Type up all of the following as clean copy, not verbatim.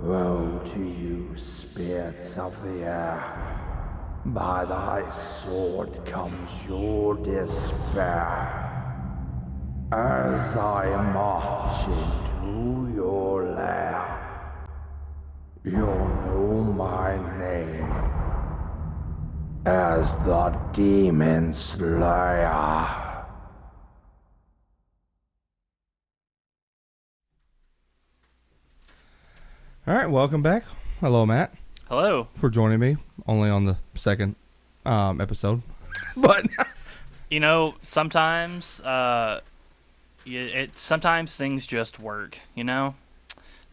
Woe to you, spirits of the air. By thy sword comes your despair. As I march into your lair, you'll know my name as the Demon Slayer. All right, welcome back. Hello, Matt, Hello. for joining me only on the second episode. But Sometimes sometimes things just work.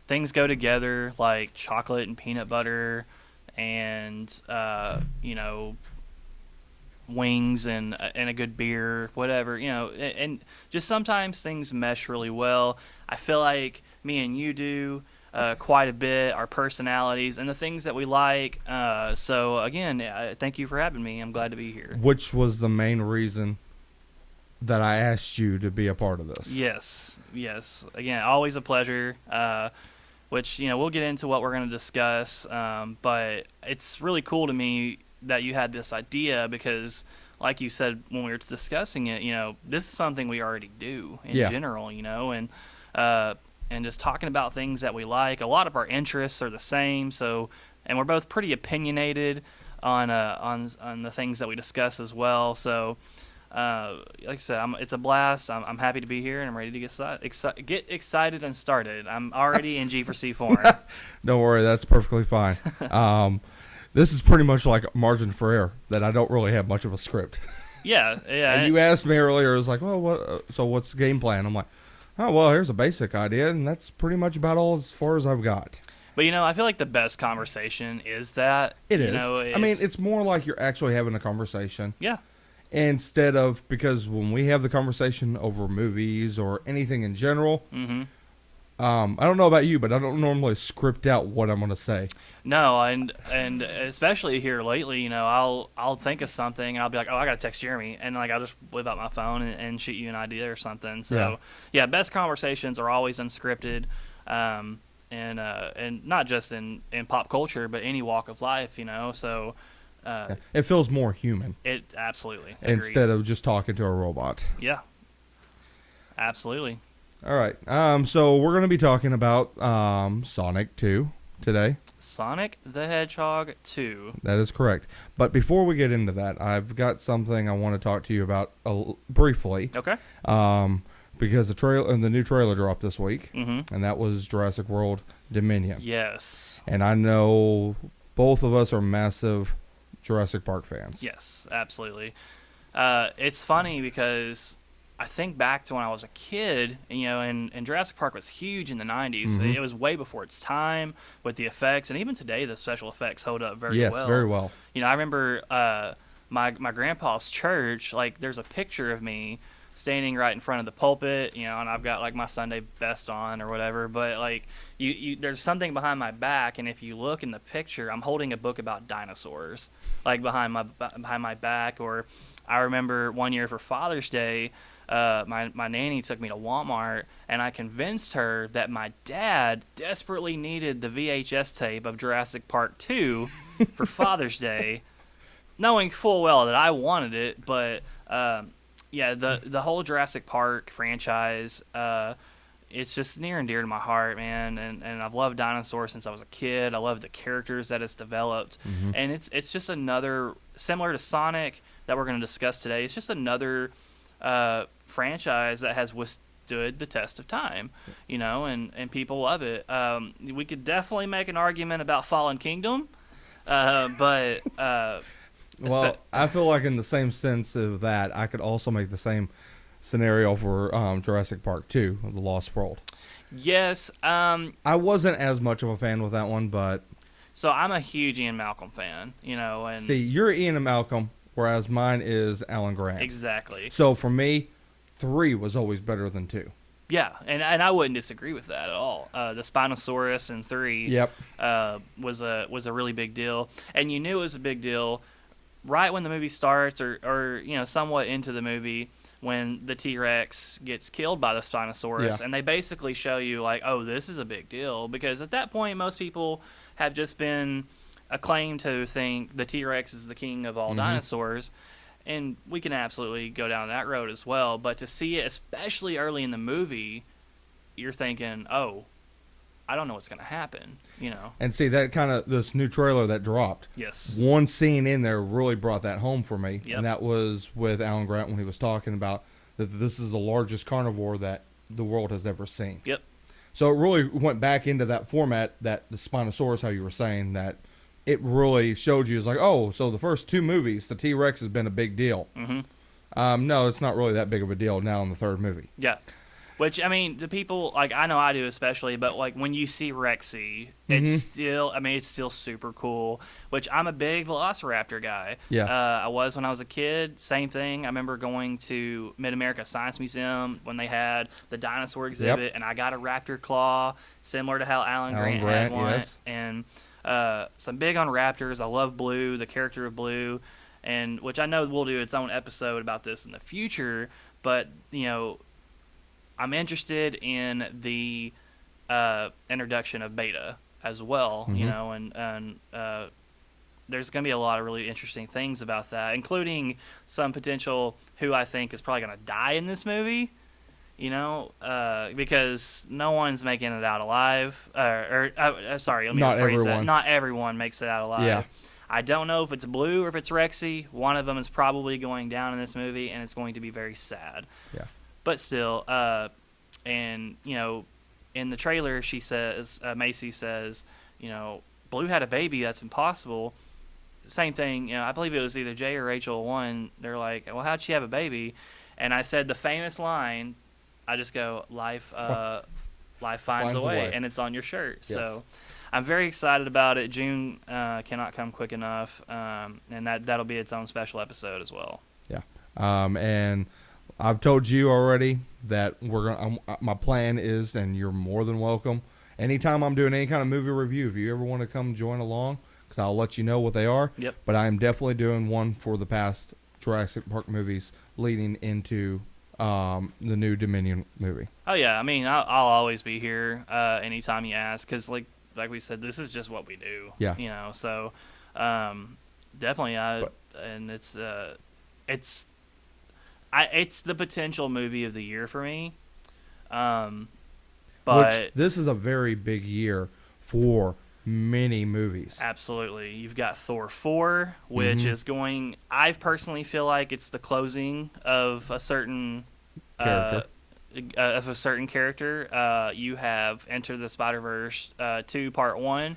Things go together like chocolate and peanut butter, and wings and a good beer, whatever. And just sometimes things mesh really well. I feel like me and you do. Quite a bit, our personalities and the things that we like. So again, thank you for having me. I'm glad to be here. which was the main reason that I asked you to be a part of this? Yes. Again, always a pleasure. Which we'll get into what we're going to discuss. But it's really cool to me that you had this idea because, like you said when we were discussing it, this is something we already do in general. And just talking about things that we like. A lot of our interests are the same, and we're both pretty opinionated on the things that we discuss as well. So, like I said, it's a blast. I'm happy to be here, and I'm ready to get excited and started. I'm already in G4C form. Don't worry, that's perfectly fine. This is pretty much like margin for error, that I don't really have much of a script. Yeah. And you asked me earlier, it was like, well, so what's the game plan? I'm like, oh, well, here's a basic idea, and that's pretty much about all as far as I've got. But, I feel like the best conversation is that. It is. I mean, it's more like you're actually having a conversation. Yeah. Instead of, because when we have the conversation over movies or anything in general, I don't know about you, but I don't normally script out what I'm going to say. No, and especially here lately, I'll think of something and I'll be like, oh, I gotta text Jeremy, and like I'll just whip out my phone and shoot you an idea or something. So yeah, best conversations are always unscripted, and not just in pop culture, but any walk of life, So it feels more human. It absolutely instead of just talking to a robot. Yeah, absolutely. All right. So we're going to be talking about Sonic 2 today. Sonic the Hedgehog 2. That is correct. But before we get into that, I've got something I want to talk to you about briefly. Okay. Because the new trailer dropped this week, and that was Jurassic World Dominion. Yes. And I know both of us are massive Jurassic Park fans. Yes, absolutely. It's funny because I think back to when I was a kid, and Jurassic Park was huge in the 90s. It was way before its time with the effects, and even today the special effects hold up very well. Yes, very well. I remember my grandpa's church, like there's a picture of me standing right in front of the pulpit, and I've got like my Sunday best on or whatever, but like there's something behind my back, and if you look in the picture, I'm holding a book about dinosaurs like behind my back. Or I remember one year for Father's Day, my nanny took me to Walmart, and I convinced her that my dad desperately needed the VHS tape of Jurassic Park 2 for Father's Day, knowing full well that I wanted it. But the whole Jurassic Park franchise, it's just near and dear to my heart, man. And I've loved dinosaurs since I was a kid. I love the characters that it's developed, and it's just another, similar to Sonic that we're going to discuss today. It's just another franchise that has withstood the test of time, and people love it. We could definitely make an argument about Fallen Kingdom, but well, I feel like in the same sense of that, I could also make the same scenario for Jurassic Park 2, The Lost World. Yes. I wasn't as much of a fan with that one, but so I'm a huge Ian Malcolm fan, and see, you're Ian and Malcolm, whereas mine is Alan Grant. Exactly. So for me, 3 was always better than 2. Yeah, and I wouldn't disagree with that at all. The Spinosaurus in 3 was a really big deal, and you knew it was a big deal right when the movie starts, or somewhat into the movie, when the T-Rex gets killed by the Spinosaurus, Yeah. and they basically show you like, oh, this is a big deal, because at that point most people have just been acclaimed to think the T-Rex is the king of all dinosaurs, and we can absolutely go down that road as well. But to see it, especially early in the movie, you're thinking, oh, I don't know what's going to happen, you know. And see, that kind of, this new trailer that dropped, Yes. one scene in there really brought that home for me. Yep. And that was with Alan Grant when he was talking about that this is the largest carnivore that the world has ever seen. Yep. So it really went back into that format, that the Spinosaurus, how you were saying, that it really showed you, is like, oh, so the first 2 movies, the T-Rex has been a big deal. No, it's not really that big of a deal now in the 3rd movie. Yeah. Which, I mean, the people, like, I know I do especially, but, like, when you see Rexy, it's still, I mean, it's still super cool, which I'm a big Velociraptor guy. Yeah. I was when I was a kid. Same thing. I remember going to Mid-America Science Museum when they had the dinosaur exhibit, and I got a raptor claw, similar to how Alan Grant had one. Yes. And so I'm big on raptors. I love Blue, the character of Blue, and which I know we'll do its own episode about this in the future, but, you know, I'm interested in the introduction of Beta as well, you know, and there's going to be a lot of really interesting things about that, including some potential who I think is probably going to die in this movie, you know, because no one's making it out alive. Sorry, let me Not rephrase that. everyone. Not everyone makes it out alive. Yeah. I don't know if it's Blue or if it's Rexy. One of them is probably going down in this movie, and it's going to be very sad. Yeah. But still, and, you know, in the trailer, she says, Macy says, you know, Blue had a baby, that's impossible. Same thing, you know, I believe it was either Jay or Rachel one. They're like, well, how'd she have a baby? And I said the famous line, I just go, life finds a way, and it's on your shirt. Yes. So I'm very excited about it. June cannot come quick enough, and that'll be its own special episode as well. Yeah. And I've told you already that my plan is, and you're more than welcome. Anytime I'm doing any kind of movie review, if you ever want to come join along, because I'll let you know what they are. Yep. But I am definitely doing one for the past Jurassic Park movies leading into the new Dominion movie. Oh yeah, I mean, I'll always be here anytime you ask, because like we said, this is just what we do. Yeah. You know, so definitely, and it's the potential movie of the year for me. But Which, this is a very big year for many movies. Absolutely. You've got Thor 4, which is going, I personally feel like it's the closing of a certain Character. You have Enter the Spider-Verse 2 Part 1.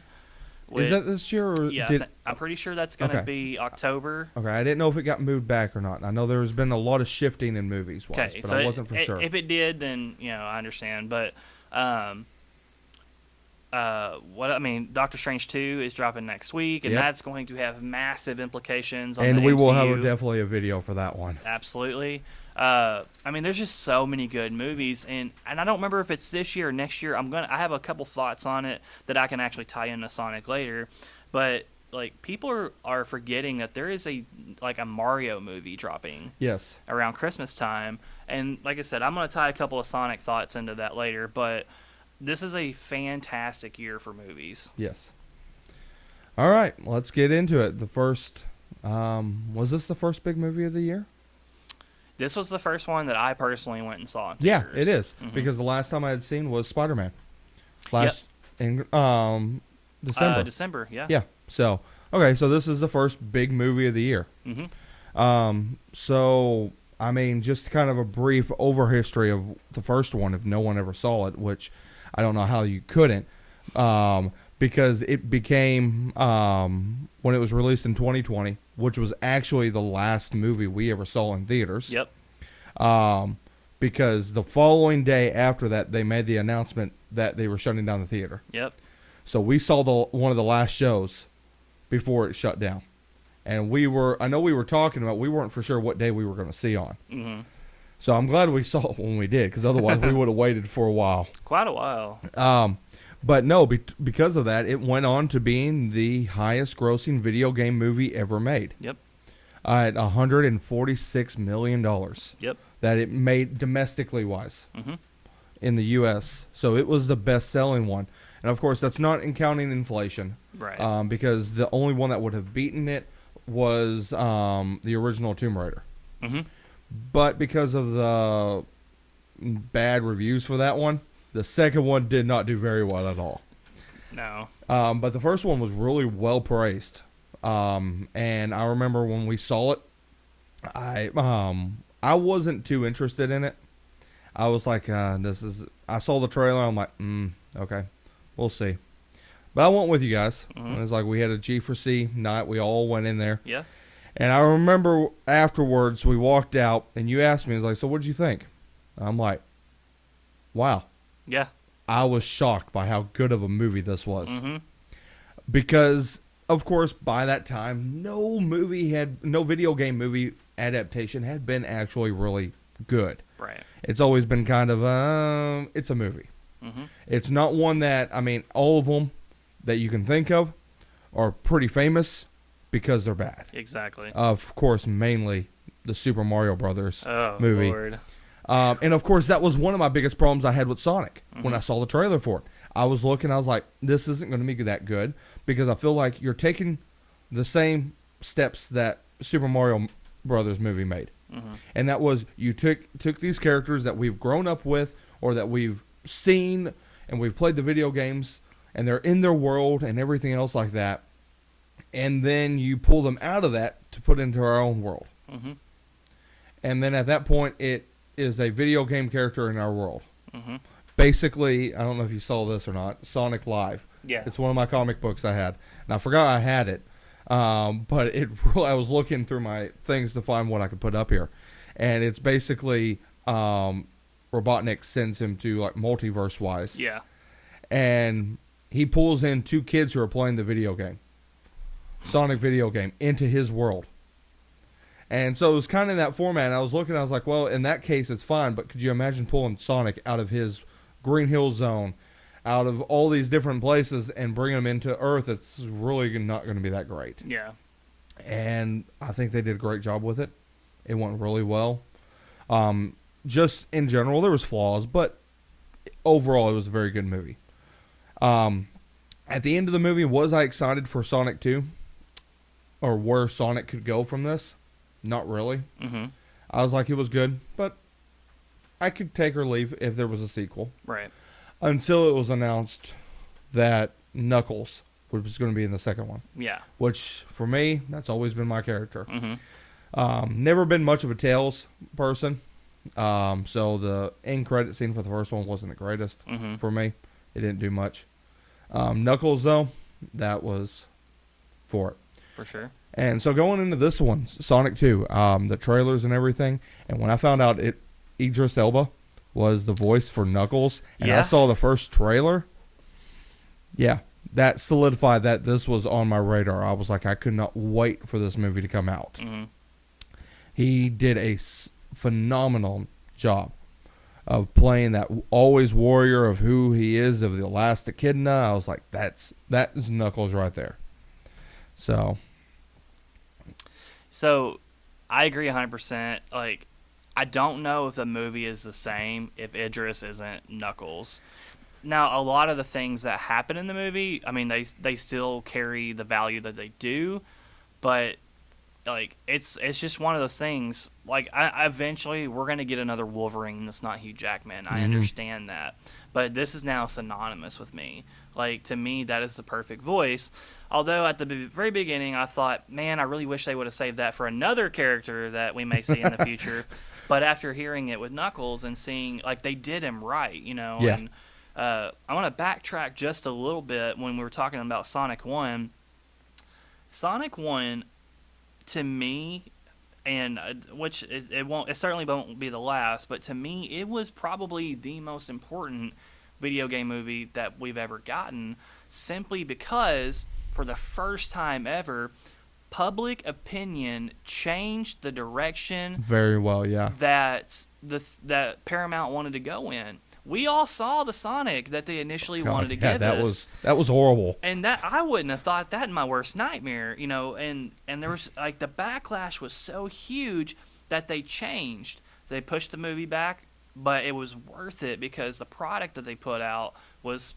Is that this year? Or Yeah, I'm pretty sure that's going to be October. Okay, I didn't know if it got moved back or not. I know there's been a lot of shifting in movies, but so I wasn't for sure. If it did, then I understand. But Doctor Strange 2 is dropping next week, and that's going to have massive implications on the we will have MCU. definitely a video for that one. Absolutely. There's just so many good movies, and I don't remember if it's this year or next year. I have a couple thoughts on it that I can actually tie into Sonic later, but like people are forgetting that there is a Mario movie dropping. Yes. Around Christmas time, and like I said, I'm gonna tie a couple of Sonic thoughts into that later, but this is a fantastic year for movies. Yes. All right, let's get into it. The first, was this the first big movie of the year? This was the first one that I personally went and saw in Yeah, theaters. it is, because the last time I had seen was Spider-Man. In December. December, yeah. Yeah. So, okay, so this is the first big movie of the year. So, I mean, just kind of a brief over history of the first one, if no one ever saw it, which I don't know how you couldn't, because it became, when it was released in 2020, which was actually the last movie we ever saw in theaters. Yep. Because the following day after that, they made the announcement that they were shutting down the theater. Yep. So we saw one of the last shows before it shut down. And we were talking about, we weren't for sure what day we were going to see on. Mm-hmm. So I'm glad we saw it when we did, because otherwise we would have waited for a while. Quite a while. But no, because of that, it went on to being the highest grossing video game movie ever made. Yep. At $146 million. Yep. that it made domestically wise Mm-hmm. in the U.S. So it was the best-selling one. And, of course, that's not in counting inflation. Right. Because the only one that would have beaten it was the original Tomb Raider. Mm-hmm. But because of the bad reviews for that one, the second one did not do very well at all. No. But the first one was really well praised. And I remember when we saw it, I wasn't too interested in it. I was like, I saw the trailer. I'm like, okay, we'll see. But I went with you guys. Mm-hmm. It was like we had a G4C night. We all went in there. Yeah. And I remember afterwards we walked out and you asked me, so what did you think? I'm like, wow. Yeah. I was shocked by how good of a movie this was. Mm-hmm. Because, of course, by that time, no video game movie adaptation had been actually really good. Right. It's always been kind of, it's a movie. Mm-hmm. It's not one that, all of them that you can think of are pretty famous because they're bad. Exactly. Of course, mainly the Super Mario Brothers movie. Lord. And, of course, that was one of my biggest problems I had with Sonic when I saw the trailer for it. I was looking, I was like, this isn't going to be that good because I feel like you're taking the same steps that Super Mario Brothers movie made. Mm-hmm. And that was you took these characters that we've grown up with or that we've seen and we've played the video games and they're in their world and everything else like that. And then you pull them out of that to put into our own world. Mm-hmm. And then at that point, it is a video game character in our world. Mm-hmm. Basically, I don't know if you saw this or not, Sonic Live. Yeah. It's one of my comic books I had. And I forgot I had it. But I was looking through my things to find what I could put up here. And it's basically Robotnik sends him to like multiverse-wise. Yeah. And he pulls in two kids who are playing the video game. Sonic video game into his world. And so it was kind of in that format. And I was looking, I was like, well, in that case, it's fine. But could you imagine pulling Sonic out of his Green Hill Zone, out of all these different places, and bringing him into Earth? It's really not going to be that great. Yeah. And I think they did a great job with it. It went really well. Just in general, there was flaws, but overall, it was a very good movie. At the end of the movie, was I excited for Sonic 2? Or where Sonic could go from this? Not really. Mm-hmm. I was like, it was good, but I could take or leave if there was a sequel. Right. Until it was announced that Knuckles was going to be in the second one. Yeah. Which, for me, that's always been my character. Mm-hmm. Never been much of a Tails person. So the end credit scene for the first one wasn't the greatest for me. It didn't do much. Knuckles, though, that was for it. For sure. And so going into this one, Sonic 2, the trailers and everything, and when I found out Idris Elba was the voice for Knuckles, and I saw the first trailer, that solidified that this was on my radar. I was like, I could not wait for this movie to come out. Mm-hmm. He did a phenomenal job of playing that always warrior of who he is, of the last echidna. I was like, that is Knuckles right there. So, I agree 100%. Like, I don't know if the movie is the same if Idris isn't Knuckles. Now, a lot of the things that happen in the movie, they still carry the value that they do, but like it's just one of those things. Like, I eventually we're gonna get another Wolverine that's not Hugh Jackman. I understand that, but this is now synonymous with me. Like, to me, that is the perfect voice. Although at the very beginning, I thought, man, I really wish they would have saved that for another character that we may see in the future. But after hearing it with Knuckles and seeing, like, they did him right, Yeah. And I want to backtrack just a little bit when we were talking about Sonic 1. Sonic 1, to me, and which it certainly won't be the last, but to me, it was probably the most important video game movie that we've ever gotten, simply because for the first time ever, public opinion changed the direction Very well, yeah. that Paramount wanted to go in. We all saw the Sonic that they initially wanted to give us. That was horrible. And that I wouldn't have thought that in my worst nightmare, and there was, like, the backlash was so huge that they changed. They pushed the movie back, but it was worth it because the product that they put out was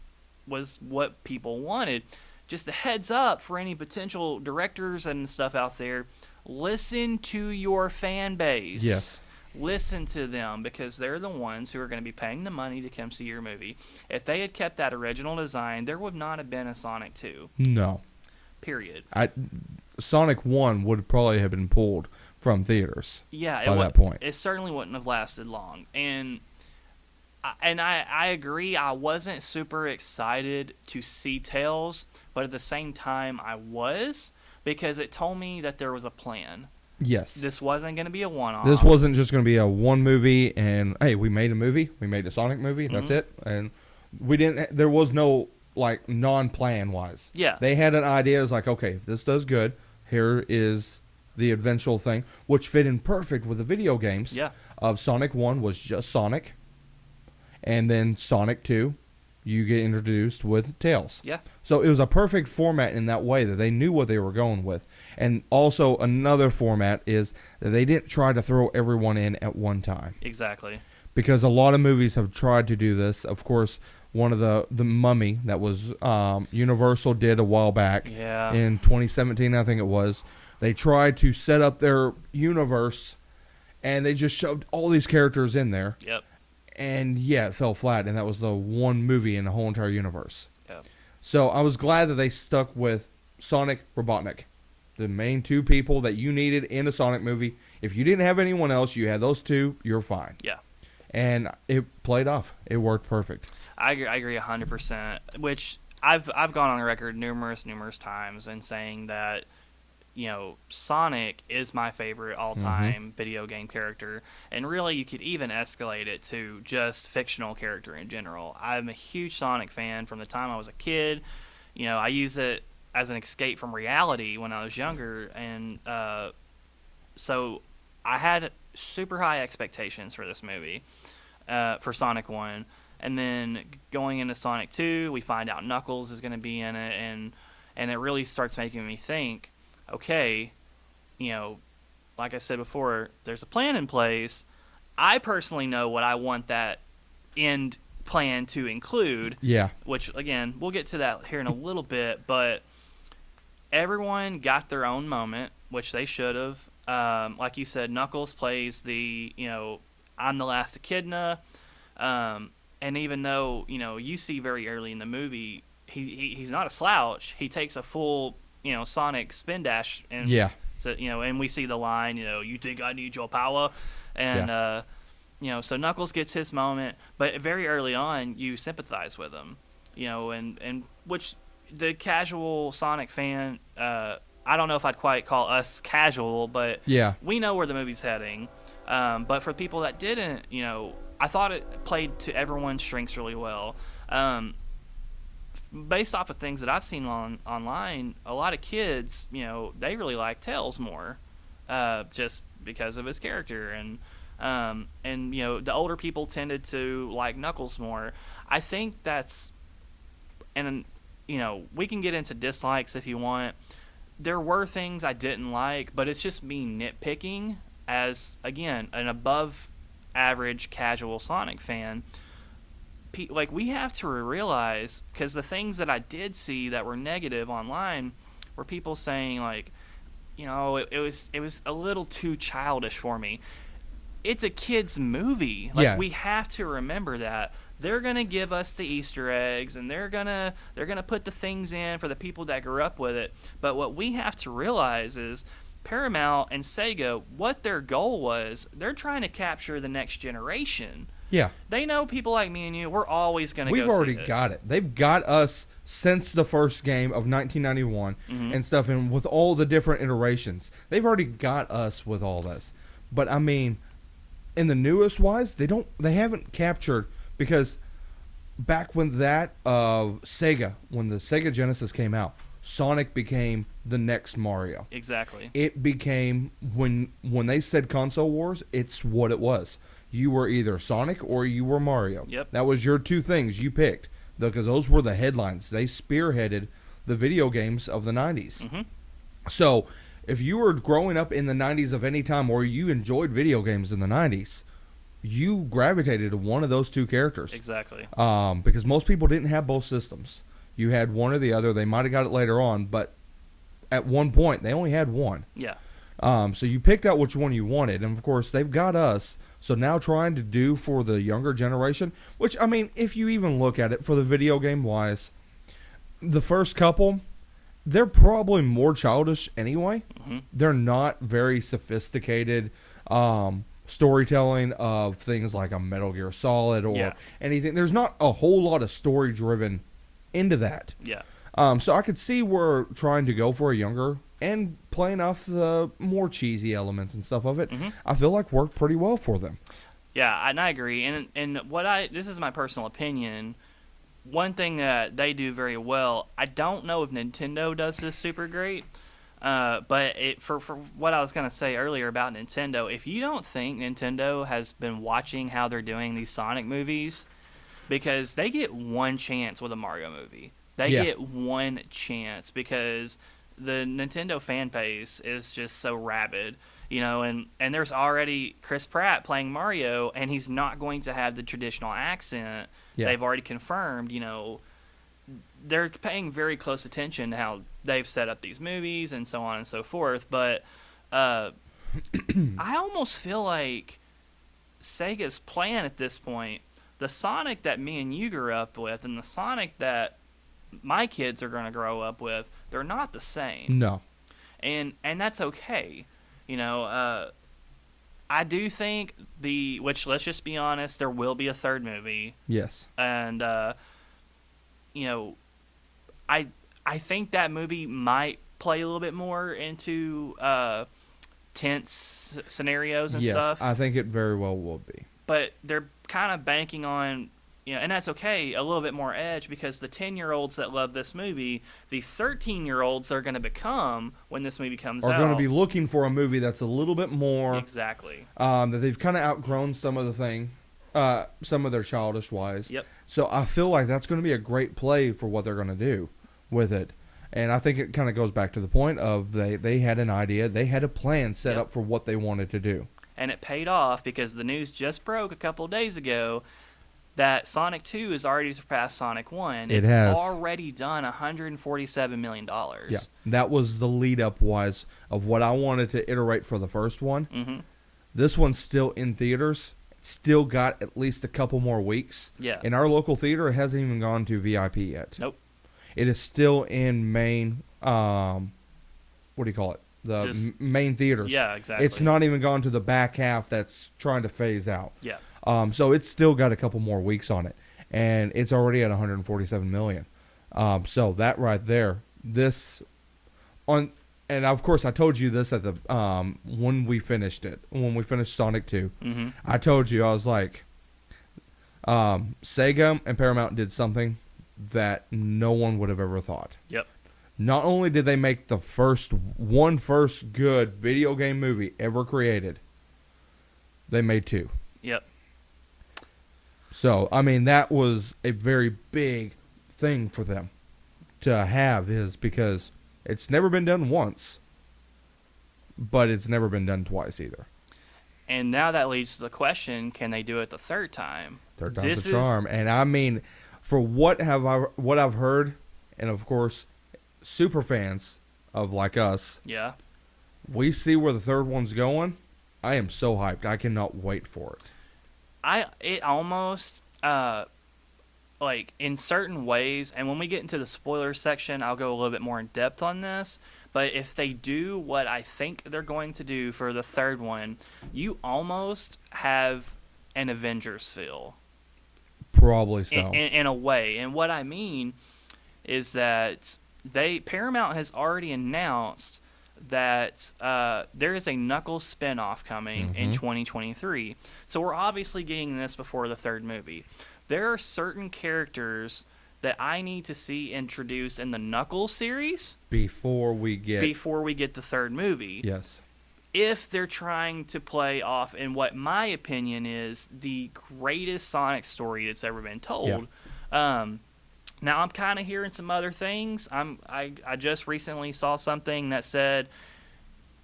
what people wanted. Just a heads up for any potential directors and stuff out there. Listen to your fan base. Yes. Listen to them because they're the ones who are going to be paying the money to come see your movie. If they had kept that original design, there would not have been a Sonic 2. No. Period. Sonic 1 would probably have been pulled from theaters. Yeah, by that point. It certainly wouldn't have lasted long. And I agree. I wasn't super excited to see Tails, but at the same time, I was because it told me that there was a plan. Yes. This wasn't going to be a one-off. This wasn't just going to be a one movie and, hey, we made a movie. We made a Sonic movie. That's it. And there was no, like, non-plan wise. Yeah. They had an idea. It was like, okay, if this does good, here is the eventual thing, which fit in perfect with the video games. Yeah. Of Sonic 1 was just Sonic. And then Sonic 2, you get introduced with Tails. Yeah. So it was a perfect format in that way that they knew what they were going with. And also another format is that they didn't try to throw everyone in at one time. Exactly. Because a lot of movies have tried to do this. Of course, one of the Mummy that was Universal did a while back. Yeah. In 2017, I think it was. They tried to set up their universe, and they just shoved all these characters in there. Yep. And yeah, it fell flat, and that was the one movie in the whole entire universe. Yep. So I was glad that they stuck with Sonic, Robotnik, the main two people that you needed in a Sonic movie. If you didn't have anyone else, you had those two, you're fine. Yeah. And it played off. It worked perfect. I agree 100%. Which I've gone on record numerous times in saying that, you know, Sonic is my favorite all-time video game character, and really you could even escalate it to just fictional character in general. I'm a huge Sonic fan from the time I was a kid. You know, I use it as an escape from reality when I was younger, and so I had super high expectations for this movie, for Sonic 1, and then going into Sonic 2, we find out Knuckles is going to be in it, and it really starts making me think, okay, you know, like I said before, there's a plan in place. I personally know what I want that end plan to include. Yeah. Which, again, we'll get to that here in a little bit, but everyone got their own moment, which they should have. Like you said, Knuckles plays the, you know, I'm the last echidna. And even though, you know, you see very early in the movie, he's not a slouch. He takes a full, you know, Sonic spin dash, and so, you know, and we see the line, you know, you think I need your power, and you know, so Knuckles gets his moment, but very early on you sympathize with him, you know, and which the casual Sonic fan, I don't know if I'd quite call us casual, but we know where the movie's heading, but for people that didn't, you know, I thought it played to everyone's strengths really well. Based off of things that I've seen online, a lot of kids, you know, they really like Tails more, just because of his character, and you know, the older people tended to like Knuckles more. I think that's, and you know, we can get into dislikes if you want. There were things I didn't like, but it's just me nitpicking as, again, an above average casual Sonic fan. Like, we have to realize, because the things that I did see that were negative online were people saying, like, you know, it was a little too childish for me. It's a kid's movie. Like, we have to remember that. They're gonna give us the Easter eggs, and they're gonna put the things in for the people that grew up with it. But what we have to realize is Paramount and Sega, what their goal was, they're trying to capture the next generation. Yeah. They know people like me and you, we're always going to go see it. We've already got it. They've got us since the first game of 1991 and stuff, and with all the different iterations. They've already got us with all this. But, I mean, in the newest wise, they haven't captured, because back when Sega, when the Sega Genesis came out, Sonic became the next Mario. Exactly. It became, when they said console wars, it's what it was. You were either Sonic or you were Mario. Yep. That was your two things you picked, because those were the headlines. They spearheaded the video games of the 90s. So if you were growing up in the 90s of any time, or you enjoyed video games in the 90s, you gravitated to one of those two characters. Exactly. Because most people didn't have both systems. You had one or the other. They might have got it later on, but at one point they only had one. Yeah. So you picked out which one you wanted, and of course they've got us. So now trying to do for the younger generation, which, I mean, if you even look at it for the video game wise, the first couple, they're probably more childish anyway. Mm-hmm. They're not very sophisticated storytelling of things like a Metal Gear Solid or anything. There's not a whole lot of story driven into that. Yeah. So I could see we're trying to go for a younger and playing off the more cheesy elements and stuff of it. Mm-hmm. I feel like worked pretty well for them. Yeah, and I agree. And this is my personal opinion. One thing that they do very well, I don't know if Nintendo does this super great, but for what I was going to say earlier about Nintendo, if you don't think Nintendo has been watching how they're doing these Sonic movies, because they get one chance with a Mario movie. They get one chance because the Nintendo fan base is just so rabid, and there's already Chris Pratt playing Mario, and he's not going to have the traditional accent. Yeah. They've already confirmed, they're paying very close attention to how they've set up these movies and so on and so forth. But I almost feel like Sega's plan at this point, the Sonic that me and you grew up with and the Sonic that my kids are going to grow up with, they're not the same. No. And that's okay. I do think which, let's just be honest, there will be a third movie. Yes. And, I think that movie might play a little bit more into tense scenarios and stuff. Yes, I think it very well will be. But they're kind of banking on, and that's okay, a little bit more edge, because the 10-year-olds that love this movie, the 13-year-olds they're going to become when this movie comes out, are going to be looking for a movie that's a little bit more... Exactly. That they've kind of outgrown some of their childish wise. Yep. So I feel like that's going to be a great play for what they're going to do with it. And I think it kind of goes back to the point of they had an idea, they had a plan set up for what they wanted to do. And it paid off, because the news just broke a couple of days ago that Sonic 2 has already surpassed Sonic 1. It has already done $147 million. Yeah, that was the lead-up wise of what I wanted to iterate for the first one. Mm-hmm. This one's still in theaters. It's still got at least a couple more weeks. Yeah. In our local theater, it hasn't even gone to VIP yet. Nope. It is still in main, what do you call it? The main theaters. Yeah, exactly. It's not even gone to the back half that's trying to phase out. Yeah. So it's still got a couple more weeks on it, and it's already at 147 million. So that right there, and of course I told you this at the when we finished Sonic 2. Mm-hmm. I told you, I was like, Sega and Paramount did something that no one would have ever thought. Yep. Not only did they make the first good video game movie ever created, they made two. Yep. So, I mean, that was a very big thing for them to have, is because it's never been done once, but it's never been done twice either. And now that leads to the question, can they do it the third time? Third time's the charm. And I mean, for what I've heard, and of course, super fans of like us, yeah, we see where the third one's going. I am so hyped. I cannot wait for it. It almost like in certain ways, and when we get into the spoiler section, I'll go a little bit more in depth on this. But if they do what I think they're going to do for the third one, you almost have an Avengers feel. Probably so. In a way. And what I mean is that Paramount has already announced that there is a Knuckles spinoff coming in 2023. So we're obviously getting this before the third movie. There are certain characters that I need to see introduced in the Knuckles series before we get the third movie. Yes. If they're trying to play off in what my opinion is the greatest Sonic story that's ever been told. Yeah. Now I'm kind of hearing some other things. I just recently saw something that said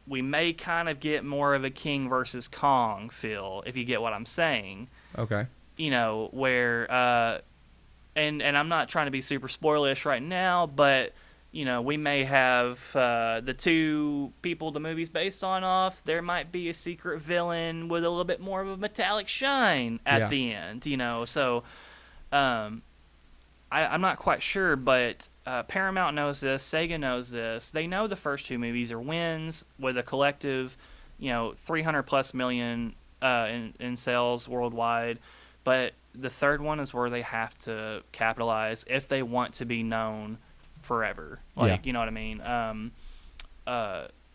we may kind of get more of a King versus Kong feel, if you get what I'm saying. Okay. You know, where and I'm not trying to be super spoilish right now, but you know, we may have the two people the movie's based on off. There might be a secret villain with a little bit more of a metallic shine at the end, you know. So I'm not quite sure, but Paramount knows this. Sega knows this. They know the first two movies are wins with a collective, you know, 300 plus million in sales worldwide. But the third one is where they have to capitalize if they want to be known forever. Like, you know what I mean?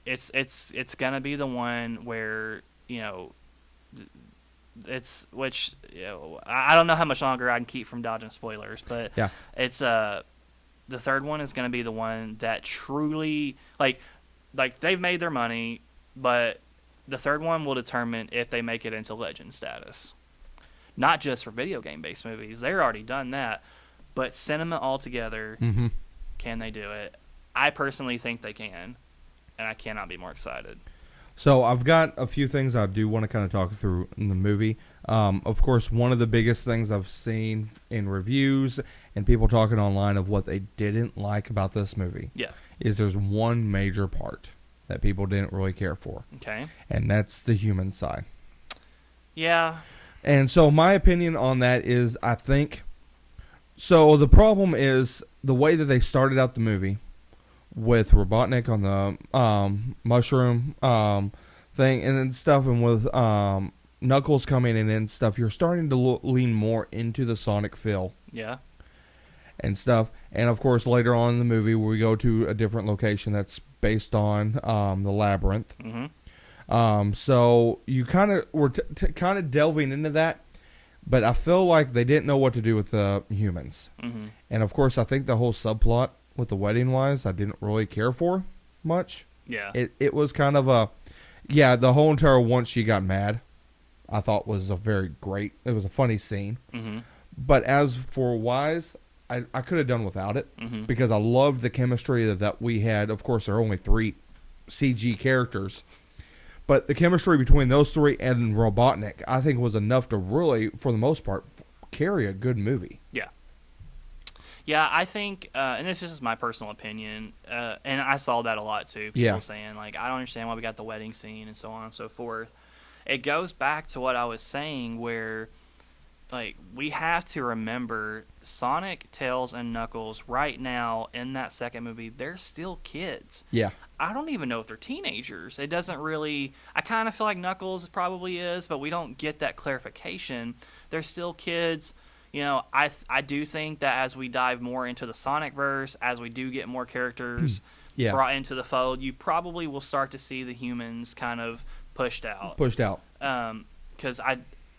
It's gonna be the one where, you know, I don't know how much longer I can keep from dodging spoilers, but it's the third one is gonna be the one that truly like they've made their money, but the third one will determine if they make it into legend status. Not just for video game based movies, they're already done that, but cinema altogether. Mm-hmm. Can they do it? I personally think they can, and I cannot be more excited. So I've got a few things I do want to kind of talk through in the movie. Of course, one of the biggest things I've seen in reviews and people talking online of what they didn't like about this movie is there's one major part that people didn't really care for. Okay. And that's the human side. Yeah. And so my opinion on that is I think... So the problem is the way that they started out the movie with Robotnik on the mushroom thing and then stuff, and with Knuckles coming in and stuff, you're starting to lean more into the Sonic feel. Yeah. And stuff. And of course, later on in the movie, we go to a different location that's based on the labyrinth. Mm-hmm. So you kind of were kind of delving into that. But I feel like they didn't know what to do with the humans. Mm-hmm. And, of course, I think the whole subplot with the wedding-wise, I didn't really care for much. Yeah. It was kind of a... Yeah, the whole entire once she got mad, I thought was a very great... It was a funny scene. Mm-hmm. But as for Wise, I could have done without it. Mm-hmm. Because I loved the chemistry that we had. Of course, there are only 3 CG characters. But the chemistry between those 3 and Robotnik, I think, was enough to really, for the most part, carry a good movie. Yeah. Yeah, I think, and this is just my personal opinion, and I saw that a lot too. People saying, like, I don't understand why we got the wedding scene and so on and so forth. It goes back to what I was saying where, like, we have to remember Sonic, Tails, and Knuckles right now in that second movie, they're still kids. Yeah. I don't even know if they're teenagers. It doesn't really... I kind of feel like Knuckles probably is, but we don't get that clarification. They're still kids. You know, I do think that as we dive more into the Sonic verse, as we do get more characters brought into the fold, you probably will start to see the humans kind of pushed out. Because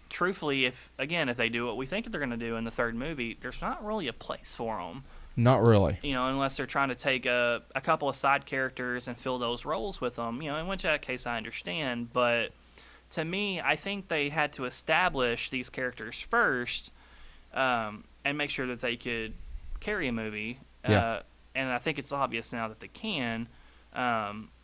truthfully, if they do what we think they're going to do in the third movie, there's not really a place for them. Not really. You know, unless they're trying to take a couple of side characters and fill those roles with them. You know, in which case I understand. But to me, I think they had to establish these characters first and make sure that they could carry a movie. And I think it's obvious now that they can.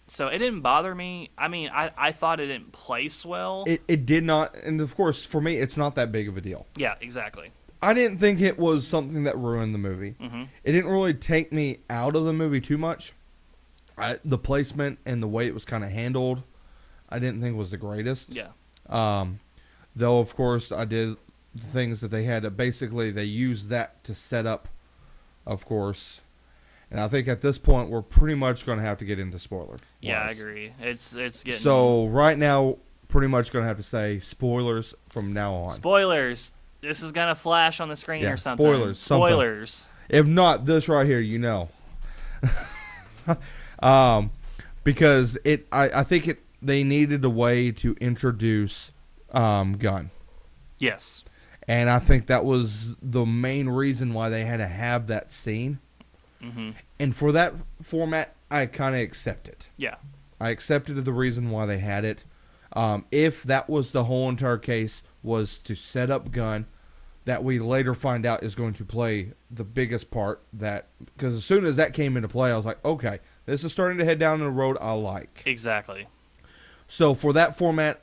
So it didn't bother me. I mean, I thought it didn't place well. It did not. And, of course, for me, it's not that big of a deal. Yeah, exactly. I didn't think it was something that ruined the movie. Mm-hmm. It didn't really take me out of the movie too much. The placement and the way it was kind of handled, I didn't think was the greatest. Yeah. Though, of course, I did the things that they had to... Basically, they used that to set up, of course. And I think at this point, we're pretty much going to have to get into spoilers. Yeah, I agree. It's getting... So, right now, pretty much going to have to say spoilers from now on. Spoilers! This is going to flash on the screen or something. Spoilers. Something. If not, this right here, you know. Because I think they needed a way to introduce Gunn. Yes. And I think that was the main reason why they had to have that scene. Mm-hmm. And for that format, I kind of accept it. Yeah. I accepted the reason why they had it. If that was the whole entire case, was to set up Gunn, that we later find out is going to play the biggest part. Because as soon as that came into play, I was like, okay, this is starting to head down the road I like. Exactly. So for that format,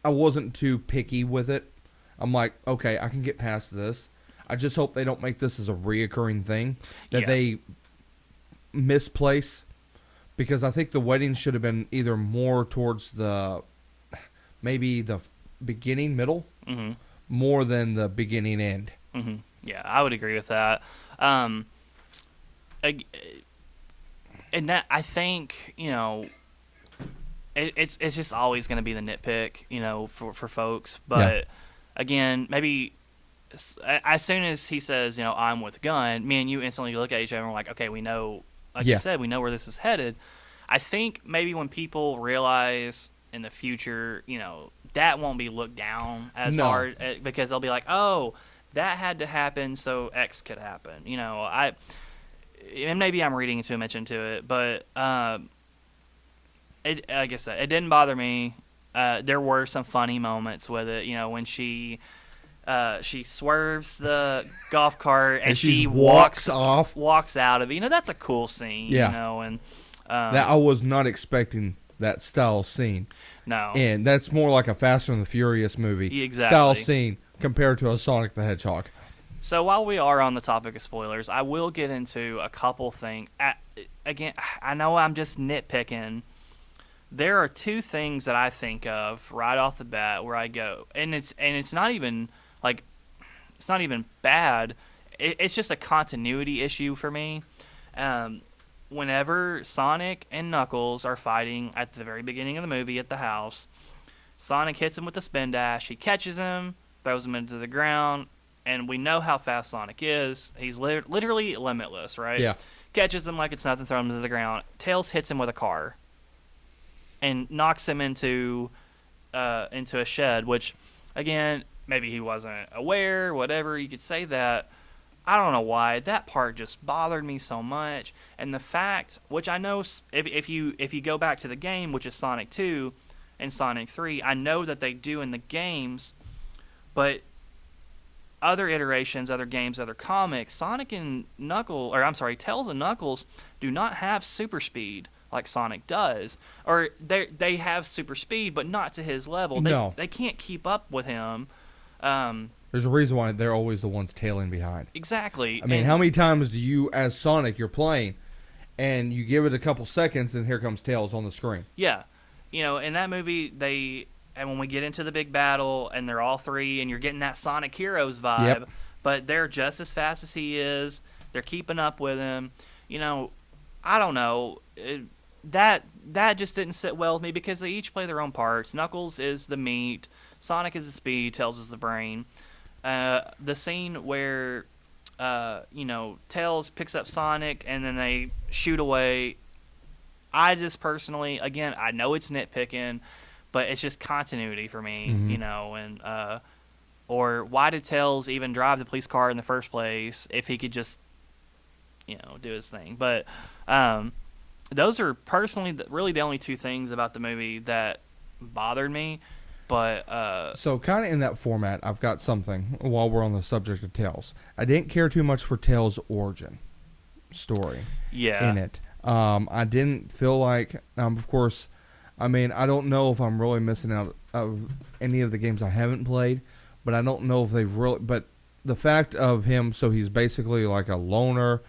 I wasn't too picky with it. I'm like, okay, I can get past this. I just hope they don't make this as a reoccurring thing that they misplace, because I think the wedding should have been either more towards maybe the beginning, middle, more than the beginning end. Mm-hmm. Yeah, I would agree with that. And that, I think, it's just always going to be the nitpick, for folks. But again, maybe as soon as he says, I'm with Gunn, me and you instantly look at each other and we're like, okay, we know, like you said, we know where this is headed. I think maybe when people realize in the future, that won't be looked down as hard, because they'll be like, oh, that had to happen so X could happen. And maybe I'm reading too much into it, but like I said, it didn't bother me. There were some funny moments with it, when she swerves the golf cart and she walks out of it. That's a cool scene. And that I was not expecting that style scene. No, and that's more like a Fast and the Furious movie style scene compared to a Sonic the Hedgehog. So while we are on the topic of spoilers, I will get into a couple things. Again, I know I'm just nitpicking. There are two things that I think of right off the bat where I go, and it's not even like, it's not even bad. It's just a continuity issue for me. Whenever Sonic and Knuckles are fighting at the very beginning of the movie at the house, Sonic hits him with the spin dash. He catches him, throws him into the ground, and we know how fast Sonic is. He's literally limitless, right? Yeah. Catches him like it's nothing, throws him to the ground. Tails hits him with a car and knocks him into a shed, which, again, maybe he wasn't aware, whatever. You could say that. I don't know why. That part just bothered me so much. And the fact, which I know, if you go back to the game, which is Sonic 2 and Sonic 3, I know that they do in the games, but other iterations, other games, other comics, Tails and Knuckles do not have super speed like Sonic does. Or they have super speed, but not to his level. They can't keep up with him. There's a reason why they're always the ones tailing behind. Exactly. I mean, how many times do you, as Sonic, you're playing, and you give it a couple seconds, and here comes Tails on the screen? Yeah. In that movie, and when we get into the big battle, and they're all three, and you're getting that Sonic Heroes vibe, but they're just as fast as he is. They're keeping up with him. I don't know. That just didn't sit well with me, because they each play their own parts. Knuckles is the meat. Sonic is the speed. Tails is the brain. The scene where, Tails picks up Sonic and then they shoot away. I just personally, again, I know it's nitpicking, but it's just continuity for me, and or why did Tails even drive the police car in the first place if he could just, do his thing? But those are personally really the only two things about the movie that bothered me. But so kind of in that format, I've got something while we're on the subject of Tails. I didn't care too much for Tails' origin story in it. I didn't feel like, of course, I mean, I don't know if I'm really missing out of any of the games I haven't played, but I don't know if they've really, but the fact of him, so he's basically like a loner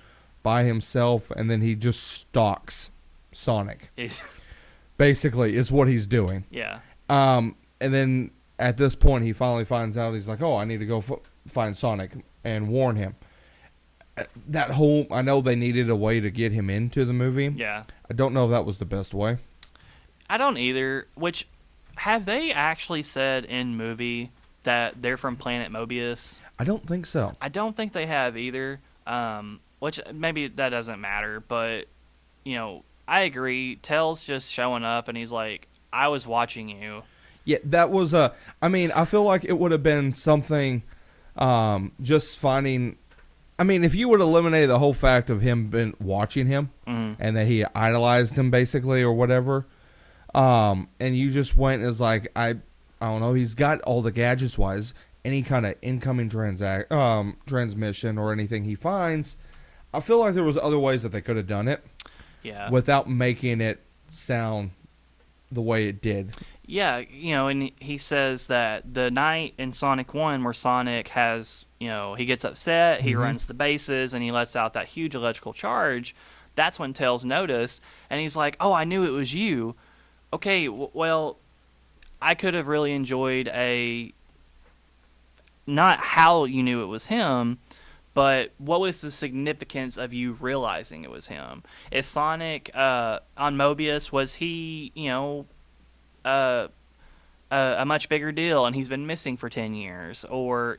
by himself, and then he just stalks Sonic. Basically, is what he's doing. Yeah. And then at this point, he finally finds out. He's like, "Oh, I need to go find Sonic and warn him." That whole, I know they needed a way to get him into the movie. Yeah. I don't know if that was the best way. I don't either. Which, have they actually said in movie that they're from Planet Mobius? I don't think so. I don't think they have either. Which maybe that doesn't matter, but I agree. Tails just showing up and he's like, "I was watching you." Yeah, that was I mean, I feel like it would have been something, just finding. I mean, if you would eliminate the whole fact of him been watching him and that he idolized him basically or whatever, and you just went as like I don't know, he's got all the gadgets wise, any kind of incoming transmission or anything he finds. I feel like there was other ways that they could have done it, without making it sound the way it did. Yeah, and he says that the night in Sonic 1 where Sonic has, he gets upset, he runs the bases, and he lets out that huge electrical charge, that's when Tails noticed, and he's like, oh, I knew it was you. Okay, well, I could have really enjoyed not how you knew it was him, but what was the significance of you realizing it was him? Is Sonic on Mobius, was he, a much bigger deal and he's been missing for 10 years? Or,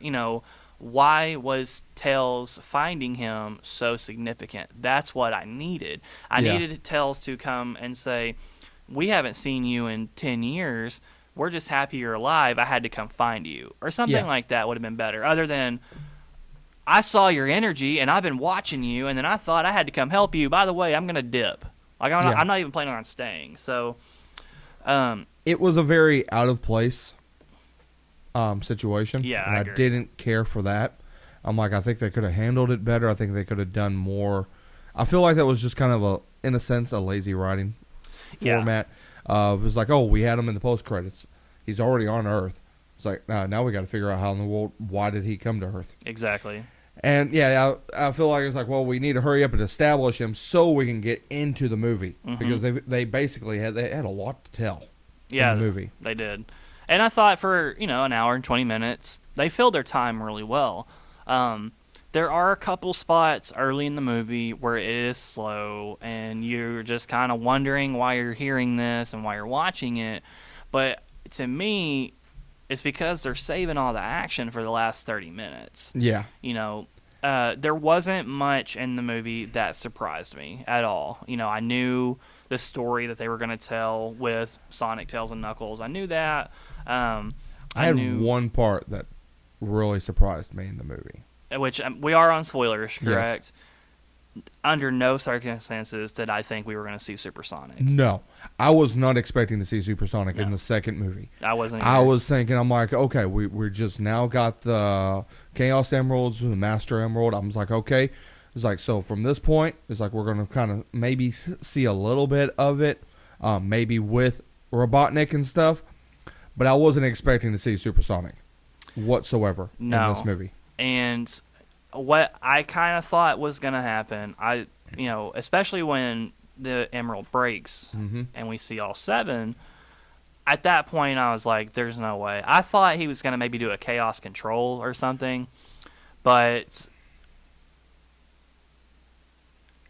why was Tails finding him so significant? That's what I needed. I needed Tails to come and say, we haven't seen you in 10 years. We're just happy you're alive. I had to come find you. Or something like that would have been better. Other than, I saw your energy and I've been watching you, and then I thought I had to come help you. By the way, I'm going to dip. Like, I'm not even planning on staying. So, it was a very out of place situation. Yeah, and I didn't care for that. I'm like, I think they could have handled it better. I think they could have done more. I feel like that was just kind of in a sense, a lazy writing format. It was like, oh, we had him in the post credits. He's already on Earth. It's like, now we got to figure out how in the world, why did he come to Earth? Exactly. And I feel like it's like, well, we need to hurry up and establish him so we can get into the movie, because they basically had a lot to tell. Yeah, in the movie. They did. And I thought for, an hour and 20 minutes, they filled their time really well. There are a couple spots early in the movie where it is slow, and you're just kind of wondering why you're hearing this and why you're watching it. But to me, it's because they're saving all the action for the last 30 minutes. Yeah. There wasn't much in the movie that surprised me at all. I knew the story that they were going to tell with Sonic, Tails, and Knuckles. I knew that. I had one part that really surprised me in the movie. Which we are on spoilers, correct? Yes. Under no circumstances did I think we were going to see Supersonic. No. I was not expecting to see Supersonic in the second movie. I wasn't either. I was thinking, I'm like, okay, we're just now got the Chaos Emeralds, the Master Emerald. I was like, okay. It's like, so from this point, it's like we're going to kind of maybe see a little bit of it, maybe with Robotnik and stuff. But I wasn't expecting to see Supersonic whatsoever in this movie. And what I kind of thought was going to happen, especially when the Emerald breaks and we see all 7, at that point I was like, there's no way. I thought he was going to maybe do a Chaos Control or something, but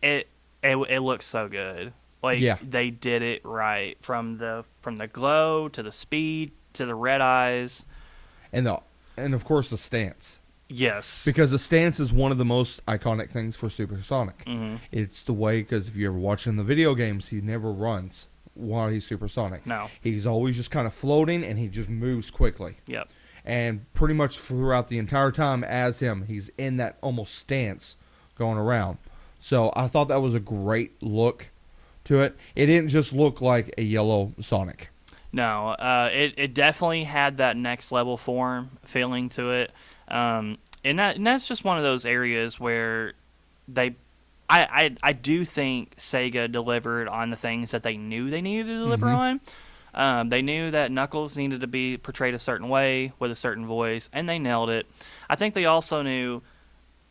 it looks so good. Like, they did it right from the glow to the speed to the red eyes, and of course the stance. Yes, because the stance is one of the most iconic things for Supersonic. It's the way, because if you're ever watching the video games, he never runs while he's Supersonic. No, he's always just kind of floating, and he just moves quickly. Yep. And pretty much throughout the entire time as him, he's in that almost stance going around. So I thought that was a great look to it. It didn't just look like a yellow Sonic. No, it definitely had that next level form feeling to it. And that's just one of those areas where I do think Sega delivered on the things that they knew they needed to deliver on. They knew that Knuckles needed to be portrayed a certain way with a certain voice, and they nailed it. I think they also knew,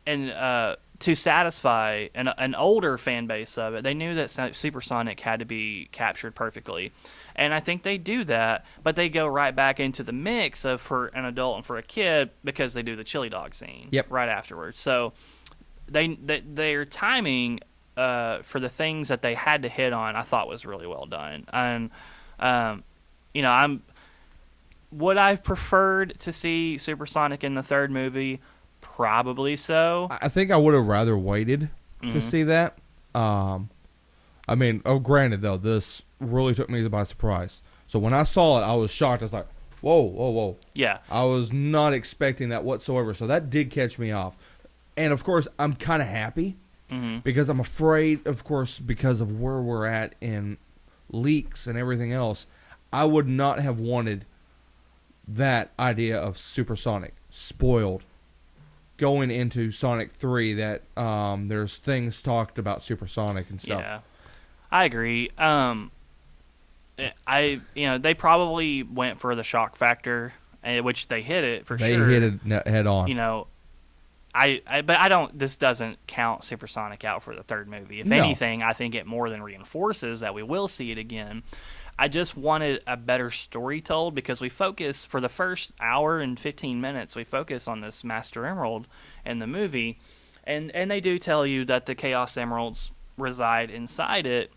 and to satisfy an older fan base of it, they knew that Supersonic had to be captured perfectly. And I think they do that, but they go right back into the mix of for an adult and for a kid because they do the chili dog scene right afterwards. So their timing for the things that they had to hit on, I thought was really well done. And would I have preferred to see Supersonic in the third movie? Probably so. I think I would have rather waited to see that. Granted though, this really took me by surprise. So when I saw it, I was shocked. I was like, whoa. Yeah. I was not expecting that whatsoever. So that did catch me off. And of course, I'm kind of happy because I'm afraid, of course, because of where we're at in leaks and everything else, I would not have wanted that idea of Supersonic spoiled going into Sonic 3, that there's things talked about Supersonic and stuff. Yeah, I agree. they probably went for the shock factor, which they hit it for They sure. hit it head on. You know, but I don't. This doesn't count Supersonic out for the third movie. If No. anything, I think it more than reinforces that we will see it again. I just wanted a better story told because we focus for the first hour and 15 minutes. We focus on this Master Emerald in the movie, and they do tell you that the Chaos Emeralds reside inside it,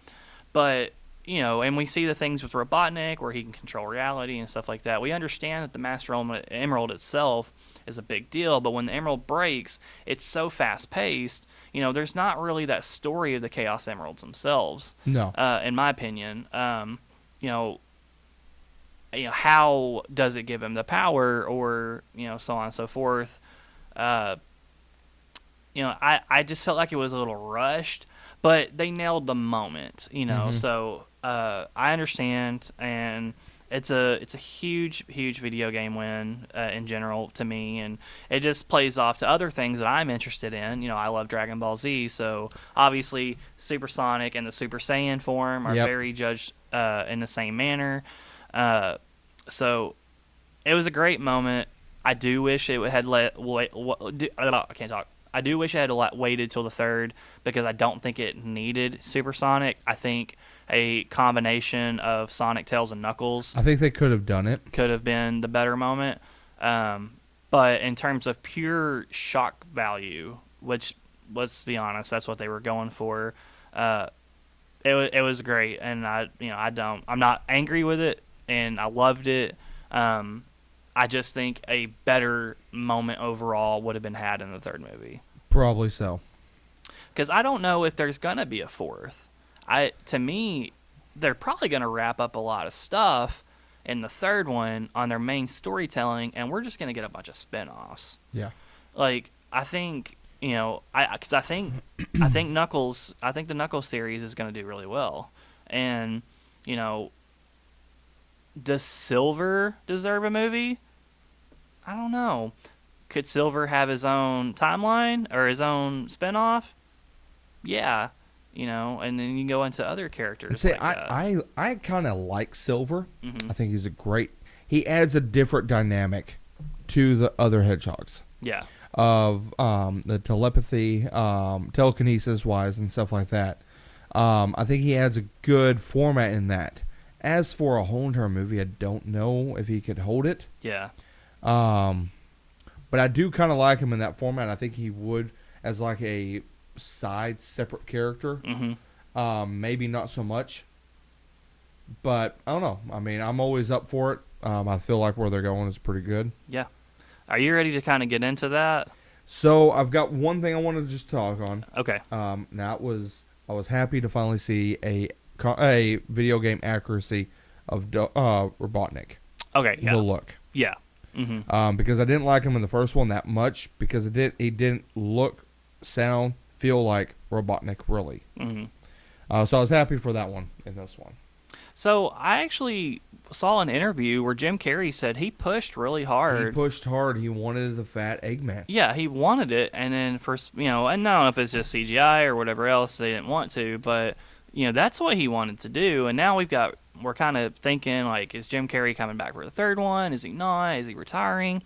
but and we see the things with Robotnik where he can control reality and stuff like that. We understand that the Master Emerald itself is a big deal, but when the Emerald breaks, it's so fast paced. There's not really that story of the Chaos Emeralds themselves. No. In my opinion. How does it give him the power, or so on and so forth. I just felt like it was a little rushed, but they nailed the moment. So I understand, and it's a huge video game win in general to me, and it just plays off to other things that I'm interested in. I love Dragon Ball Z, so obviously Supersonic and the Super Saiyan form are very judged in the same manner. So it was a great moment. I do wish it had I can't talk. I do wish I had waited till the third because I don't think it needed Supersonic. I think a combination of Sonic, Tails, and Knuckles. I think they could have done it. Could have been the better moment. But in terms of pure shock value, which, let's be honest, that's what they were going for. It was great, and I'm not angry with it, and I loved it. I just think a better moment overall would have been had in the third movie. Probably so. Because I don't know if there's gonna be a fourth. To me, they're probably gonna wrap up a lot of stuff in the third one on their main storytelling, and we're just gonna get a bunch of spin-offs. Yeah. Like, I think I think Knuckles. I think the Knuckles series is going to do really well, and does Silver deserve a movie? I don't know. Could Silver have his own timeline or his own spinoff? Yeah, and then you can go into other characters. And see, like that. I kind of like Silver. Mm-hmm. I think he's he adds a different dynamic to the other hedgehogs. Yeah. Of the telepathy, telekinesis wise and stuff like that. I think he adds a good format in that. As for a whole entire movie, I don't know if he could hold it. Yeah. But I do kind of like him in that format. I think he would as like a side separate character. Mm-hmm. Maybe not so much. But I don't know. I mean, I'm always up for it. I feel like where they're going is pretty good. Yeah. Are you ready to kind of get into that? So I've got one thing I wanted to just talk on. Okay. Now I was happy to finally see a video game accuracy of Robotnik. Okay. Yeah. The look. Yeah. Mm-hmm. Because I didn't like him in the first one that much because he didn't look, sound, feel like Robotnik really. Mm-hmm. So I was happy for that one in this one. So I actually saw an interview where Jim Carrey said he pushed really hard. He pushed hard. He wanted the fat Eggman. Yeah, he wanted it, and then and I don't know if it's just CGI or whatever else they didn't want to, but that's what he wanted to do. And now we're kind of thinking like, is Jim Carrey coming back for the third one? Is he not? Is he retiring?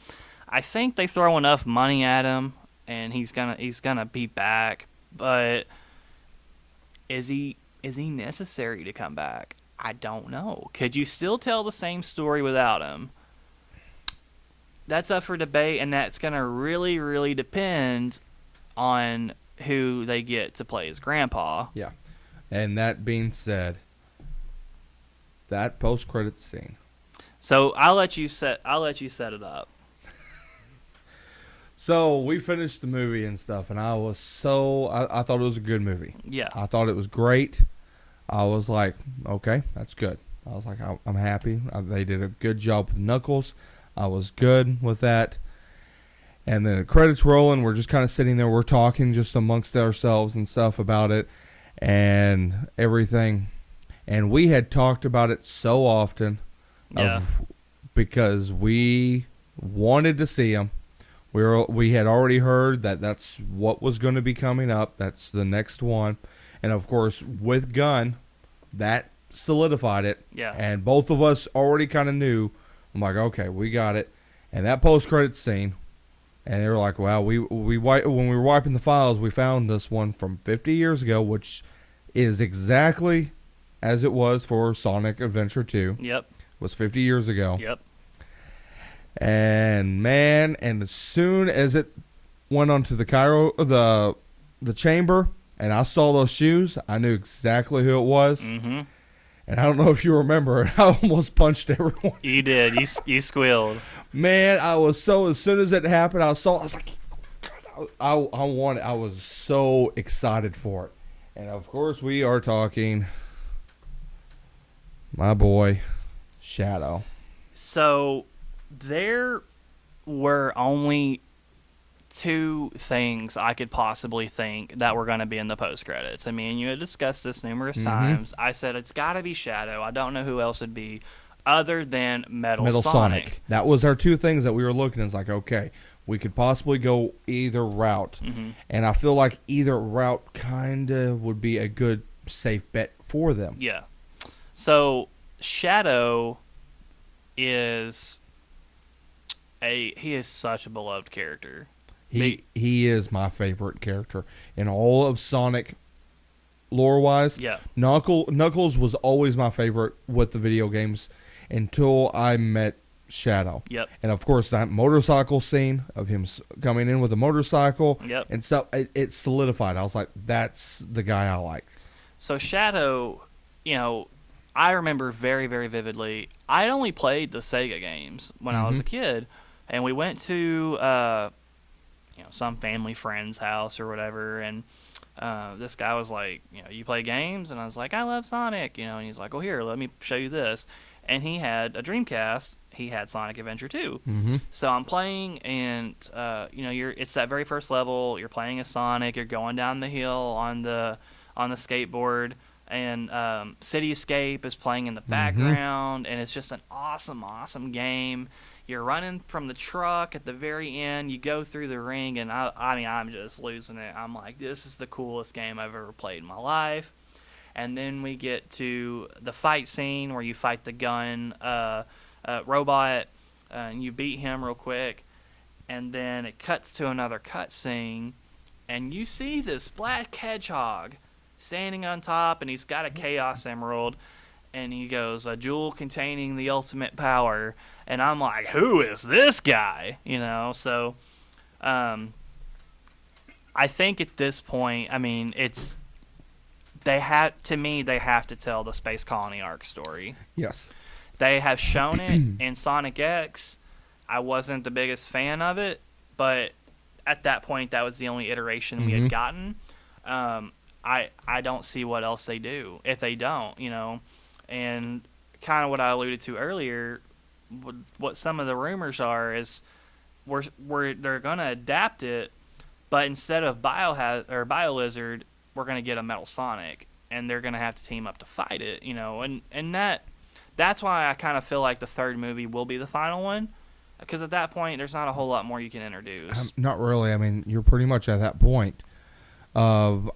I think they throw enough money at him, and he's gonna be back. But is he necessary to come back? I don't know. Could you still tell the same story without him? That's up for debate, and that's going to really, really depend on who they get to play his grandpa. Yeah. And that being said, that post-credits scene. So I'll let you set it up. So we finished the movie and stuff, and I thought it was a good movie. Yeah. I thought it was great. I was like, okay, that's good. I was like, I'm happy. They did a good job with Knuckles. I was good with that. And then the credits rolling. We're just kind of sitting there. We're talking just amongst ourselves and stuff about it and everything. And we had talked about it so often because we wanted to see him. We had already heard that that's what was going to be coming up. That's the next one. And, of course, with Gunn, that solidified it. Yeah. And both of us already kind of knew. I'm like, okay, we got it. And that post-credits scene, and they were like, wow, when we were wiping the files, we found this one from 50 years ago, which is exactly as it was for Sonic Adventure 2. Yep. It was 50 years ago. Yep. And man, and as soon as it went onto the chamber, and I saw those shoes, I knew exactly who it was. Mm-hmm. And I don't know if you remember, I almost punched everyone. You did. You squealed. Man, as soon as it happened, I was like, I was so excited for it. And of course, we are talking my boy, Shadow. So, there were only 2 things I could possibly think that were going to be in the post credits. I mean, you had discussed this numerous times. I said it's got to be Shadow. I don't know who else it'd be other than Metal Sonic. That was our 2 things that we were looking at. It's like, okay, we could possibly go either route. Mm-hmm. And I feel like either route kind of would be a good, safe bet for them. Yeah. So, Shadow is he is such a beloved character. He is my favorite character in all of Sonic lore-wise. Yeah. Knuckles was always my favorite with the video games until I met Shadow. Yep. And of course, that motorcycle scene of him coming in with a motorcycle and stuff, it solidified. I was like, that's the guy I like. So Shadow, I remember very, very vividly. I'd only played the Sega games when I was a kid, and we went to some family friend's house or whatever, and this guy was like, you play games? And I was like, I love Sonic, and he's like, well, here, let me show you this. And he had a Dreamcast. He had Sonic Adventure 2. Mm-hmm. So I'm playing, and it's that very first level. You're playing as Sonic. You're going down the hill on the skateboard, and Cityscape is playing in the background, and it's just an awesome, awesome game. You're running from the truck at the very end. You go through the ring, and I'm just losing it. I'm like, this is the coolest game I've ever played in my life. And then we get to the fight scene where you fight the gun robot, and you beat him real quick. And then it cuts to another cutscene, and you see this black hedgehog standing on top, and he's got a Chaos Emerald, and he goes, a jewel containing the ultimate power. And I'm like, who is this guy? So I think at this point, they have to tell the Space Colony arc story. Yes. They have shown it in Sonic X. I wasn't the biggest fan of it, but at that point, that was the only iteration we had gotten. I don't see what else they do if they don't, And kind of what I alluded to earlier, what some of the rumors are is they're going to adapt it, but instead of BioLizard, we're going to get a Metal Sonic, and they're going to have to team up to fight it, and that's why I kind of feel like the third movie will be the final one, because at that point, there's not a whole lot more you can introduce. Not really. You're pretty much at that point of,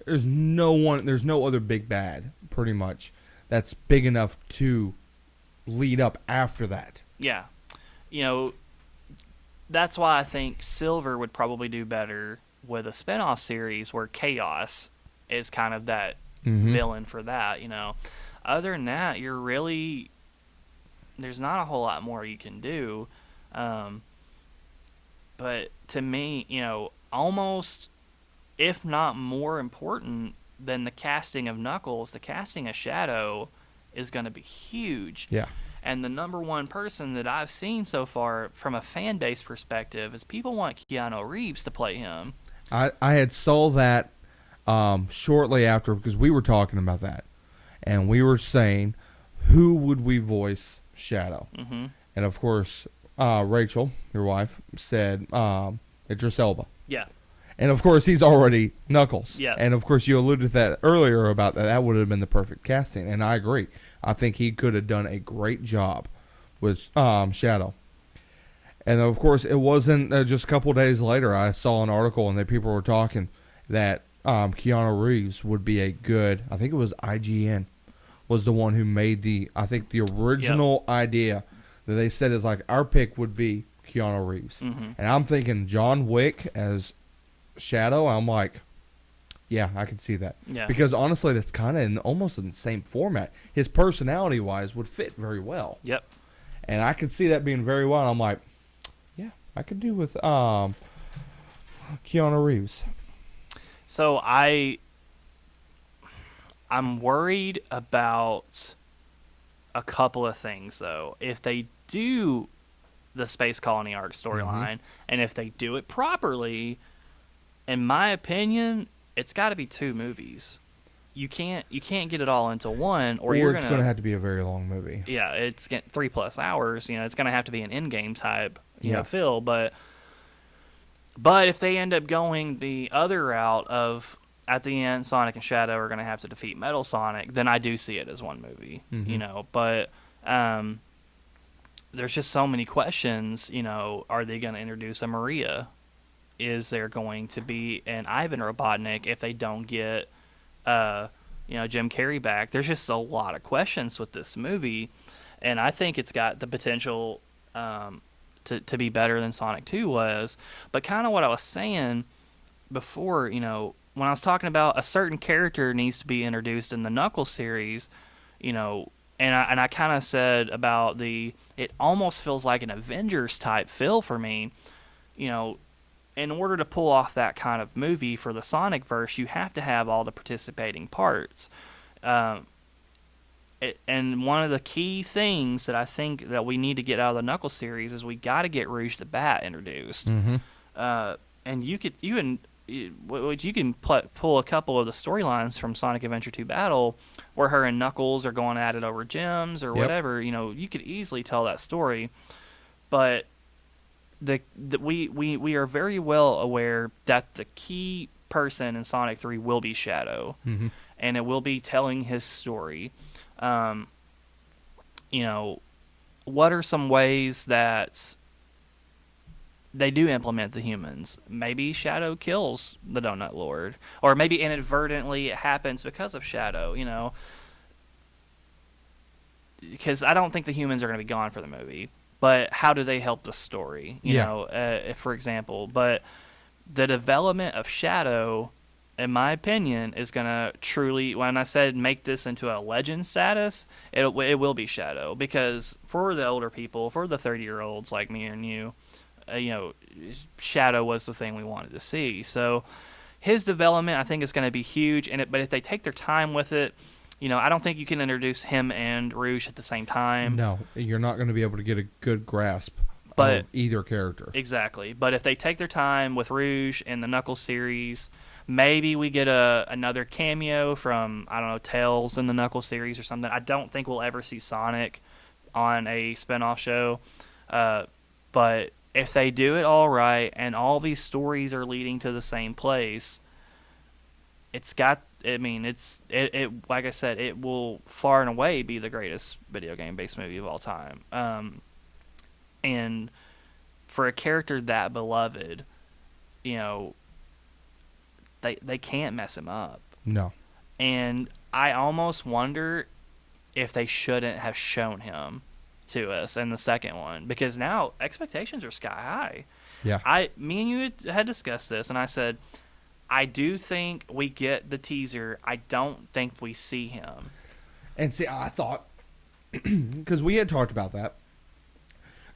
there's no other big bad, pretty much, that's big enough to lead up after that. Yeah. That's why I think Silver would probably do better with a spinoff series where Chaos is kind of that villain for that, Other than that, there's not a whole lot more you can do. But to me, almost, if not more important than the casting of Knuckles, the casting of Shadow is going to be huge. Yeah. And the number one person that I've seen so far from a fan base perspective is people want Keanu Reeves to play him. I had saw that shortly after, because we were talking about that, and we were saying, who would we voice Shadow? Mm-hmm. And of course, Rachel, your wife, said Idris Elba. Yeah. And of course, he's already Knuckles. Yeah. And of course, you alluded to that earlier about that. That would have been the perfect casting, and I agree. I think he could have done a great job with Shadow. And of course, it wasn't just a couple days later. I saw an article, and people were talking that Keanu Reeves would be a good. I think it was IGN was the one who made the original idea that they said is like our pick would be Keanu Reeves, and I'm thinking John Wick as Shadow. I'm like, yeah, I can see that. Yeah. Because honestly, that's kind of almost in the same format. His personality wise would fit very well. Yep. And I could see that being very well. I'm like, yeah, I could do with Keanu Reeves. So I'm worried about a couple of things, though. If they do the Space Colony arc storyline, and if they do it properly, in my opinion, it's got to be 2 movies. You can't get it all into one, or you're it's going to have to be a very long movie. Yeah, it's 3+ hours. It's going to have to be an Endgame type, feel. But if they end up going the other route of at the end, Sonic and Shadow are going to have to defeat Metal Sonic, then I do see it as one movie. But there's just so many questions. Are they going to introduce a Maria? Is there going to be an Ivan Robotnik if they don't get Jim Carrey back? There's just a lot of questions with this movie, and I think it's got the potential to be better than Sonic 2 was. But kind of what I was saying before, when I was talking about a certain character needs to be introduced in the Knuckles series, and I kind of said about it almost feels like an Avengers type feel for me. In order to pull off that kind of movie for the Sonic verse, you have to have all the participating parts. And one of the key things that I think that we need to get out of the Knuckles series is we got to get Rouge the Bat introduced. And you can pull a couple of the storylines from Sonic Adventure 2 Battle where her and Knuckles are going at it over gems or whatever. You could easily tell that story, but we are very well aware that the key person in Sonic 3 will be Shadow, and it will be telling his story. What are some ways that they do implement the humans? Maybe Shadow kills the Donut Lord, or maybe inadvertently it happens because of Shadow, because I don't think the humans are going to be gone for the movie. But how do they help the story? For example. But the development of Shadow, in my opinion, is going to truly, when I said make this into a legend status, it will be Shadow. Because for the older people, for the 30-year-olds like me and you, Shadow was the thing we wanted to see. So his development, I think, is going to be huge. But if they take their time with it, I don't think you can introduce him and Rouge at the same time. No, you're not going to be able to get a good grasp of either character. Exactly. But if they take their time with Rouge and the Knuckles series, maybe we get another cameo from, I don't know, Tails in the Knuckles series or something. I don't think we'll ever see Sonic on a spinoff show. But if they do it all right and all these stories are leading to the same place, like I said, it will far and away be the greatest video game-based movie of all time. And for a character that beloved, they can't mess him up. No. And I almost wonder if they shouldn't have shown him to us in the second one, because now expectations are sky high. Yeah. Me and you had discussed this, and I said, I do think we get the teaser. I don't think we see him. And see, I thought, because we had talked about that,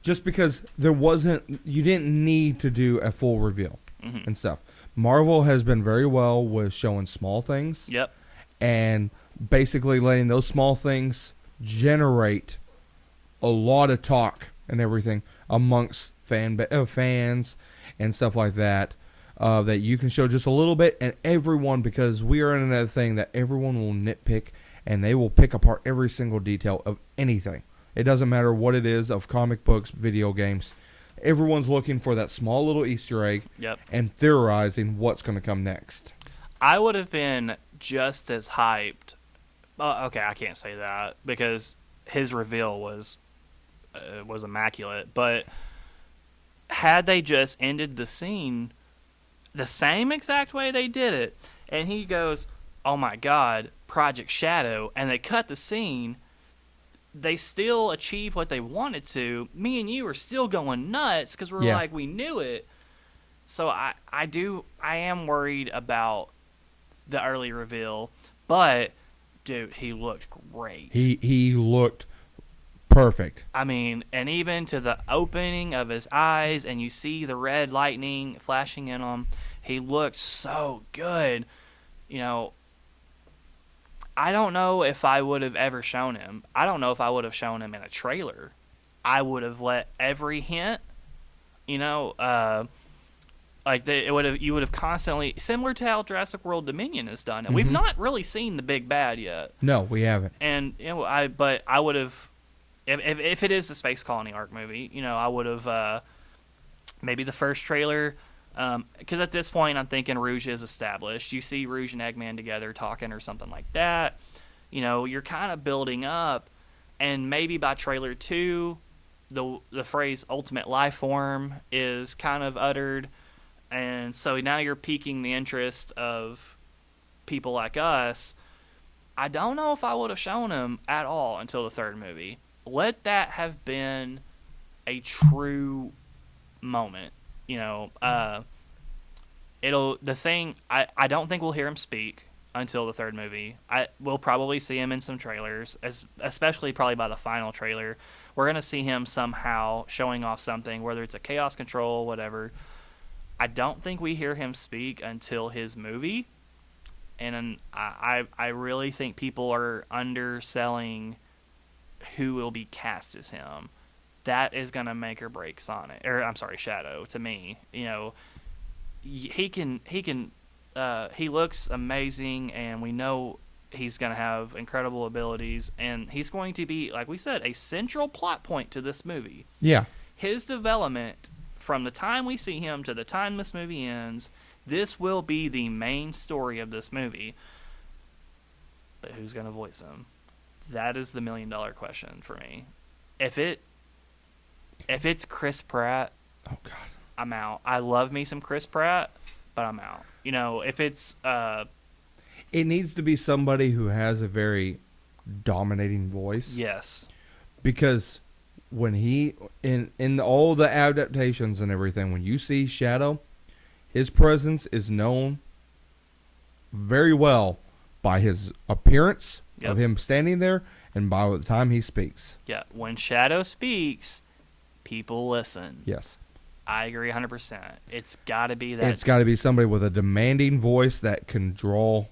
just because you didn't need to do a full reveal and stuff. Marvel has been very well with showing small things. Yep. And basically letting those small things generate a lot of talk and everything amongst fans and stuff like that. That you can show just a little bit, and everyone, because we are in another thing that everyone will nitpick, and they will pick apart every single detail of anything. It doesn't matter what it is, of comic books, video games. Everyone's looking for that small little Easter egg and theorizing what's going to come next. I would have been just as hyped. Okay, I can't say that because his reveal was immaculate. But had they just ended the scene the same exact way they did it, And he goes, "Oh my God, Project Shadow," and they cut the scene. They still achieve what they wanted to. Me and you are still going nuts because we're Yeah. like, we knew it. So I am worried about the early reveal, but dude, he looked great. He looked perfect. I mean, and even to the opening of his eyes, and you see the red lightning flashing in him, he looked so good. You know, I don't know if I would have ever shown him. I don't know if I would have shown him in a trailer. I would have let every hint, you know, you would have constantly, similar to how Jurassic World Dominion has done, and we've not really seen the big bad yet. No, we haven't. And you know, I would have, if it is the Space Colony arc movie, you know, I would have maybe the first trailer. Because at this point, I'm thinking Rouge is established. You see Rouge and Eggman together talking or something like that. You know, you're kind of building up, and maybe by trailer 2, the phrase "ultimate life form" is kind of uttered, and so now you're piquing the interest of people like us. I don't know if I would have shown him at all until the third movie. Let that have been a true moment. You know, I don't think we'll hear him speak until the third movie. We'll probably see him in some trailers, especially probably by the final trailer. We're going to see him somehow showing off something, whether it's a chaos control, whatever. I don't think we hear him speak until his movie. And I really think people are underselling who will be cast as him. That is going to make or break Shadow to me. You know, he looks amazing, and we know he's going to have incredible abilities, and he's going to be, like we said, a central plot point to this movie. Yeah. His development from the time we see him to the time this movie ends, this will be the main story of this movie. But who's going to voice him? That is the $1 million question for me. If it's Chris Pratt, Oh God. I'm out. I love me some Chris Pratt, but I'm out. You know, if it's It needs to be somebody who has a very dominating voice. yes. Because when he in all the adaptations and everything, when you see Shadow, his presence is known very well by his appearance of him standing there and by the time he speaks. Yeah, when Shadow speaks, people listen. Yes. I agree 100%. It's got to be that. It's got to be somebody with a demanding voice that can draw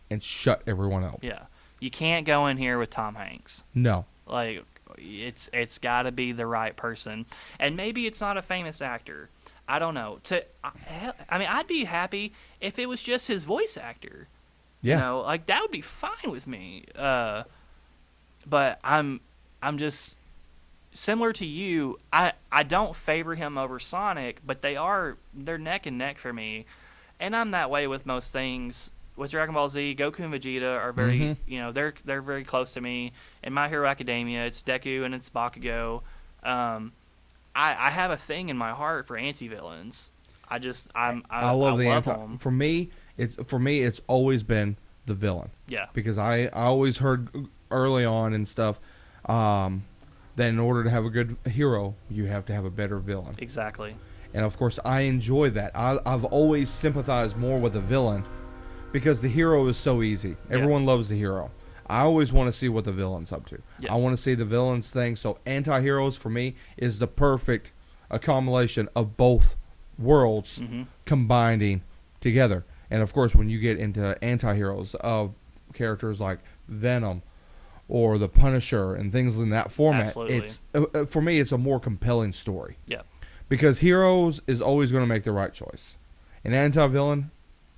and shut everyone out. Yeah. You can't go in here with Tom Hanks. No. Like, it's got to be the right person. And maybe it's not a famous actor. I don't know. I mean, I'd be happy if it was just his voice actor. Yeah. You know, like, that would be fine with me. But I'm just similar to you. I don't favor him over Sonic, but they're neck and neck for me. And I'm that way with most things. With Dragon Ball Z, Goku and Vegeta are very, you know, they're very close to me. In My Hero Academia, it's Deku and it's Bakugo. I have a thing in my heart for anti-villains. I love the anti. them. For me, it's always been the villain. Yeah. Because I always heard early on and stuff that in order to have a good hero, you have to have a better villain. Exactly. And of course, I enjoy that. I've always sympathized more with the villain because the hero is so easy. Everyone loves the hero. I always want to see what the villain's up to. Yeah. I want to see the villain's thing. So anti-heroes for me is the perfect accumulation of both worlds combining together. And of course, when you get into anti-heroes of characters like Venom or the Punisher and things in that format, Absolutely. it's for me, it's a more compelling story. Yeah. Because heroes is always going to make the right choice. An anti-villain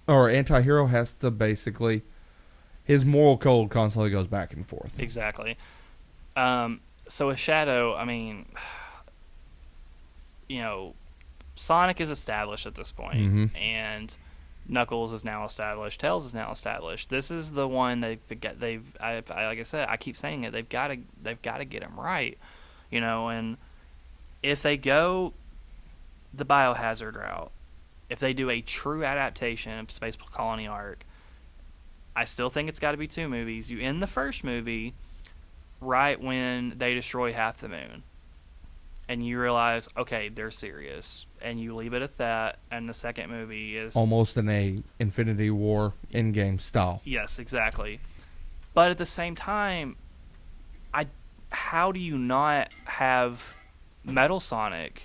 or anti-hero has to basically, his moral code constantly goes back and forth. Exactly. So with Shadow, I mean, you know, Sonic is established at this point, and Knuckles is now established. Tails is now established. This is the one like I said, I keep saying it. They've got to get him right, you know. And if they go the Biohazard route, if they do a true adaptation of Space Colony arc, I still think it's got to be 2 movies. You end the first movie right when they destroy half the moon. And you realize, okay, they're serious. And you leave it at that. And the second movie is... Almost in a Infinity War Endgame style. Yes, exactly. But at the same time, how do you not have Metal Sonic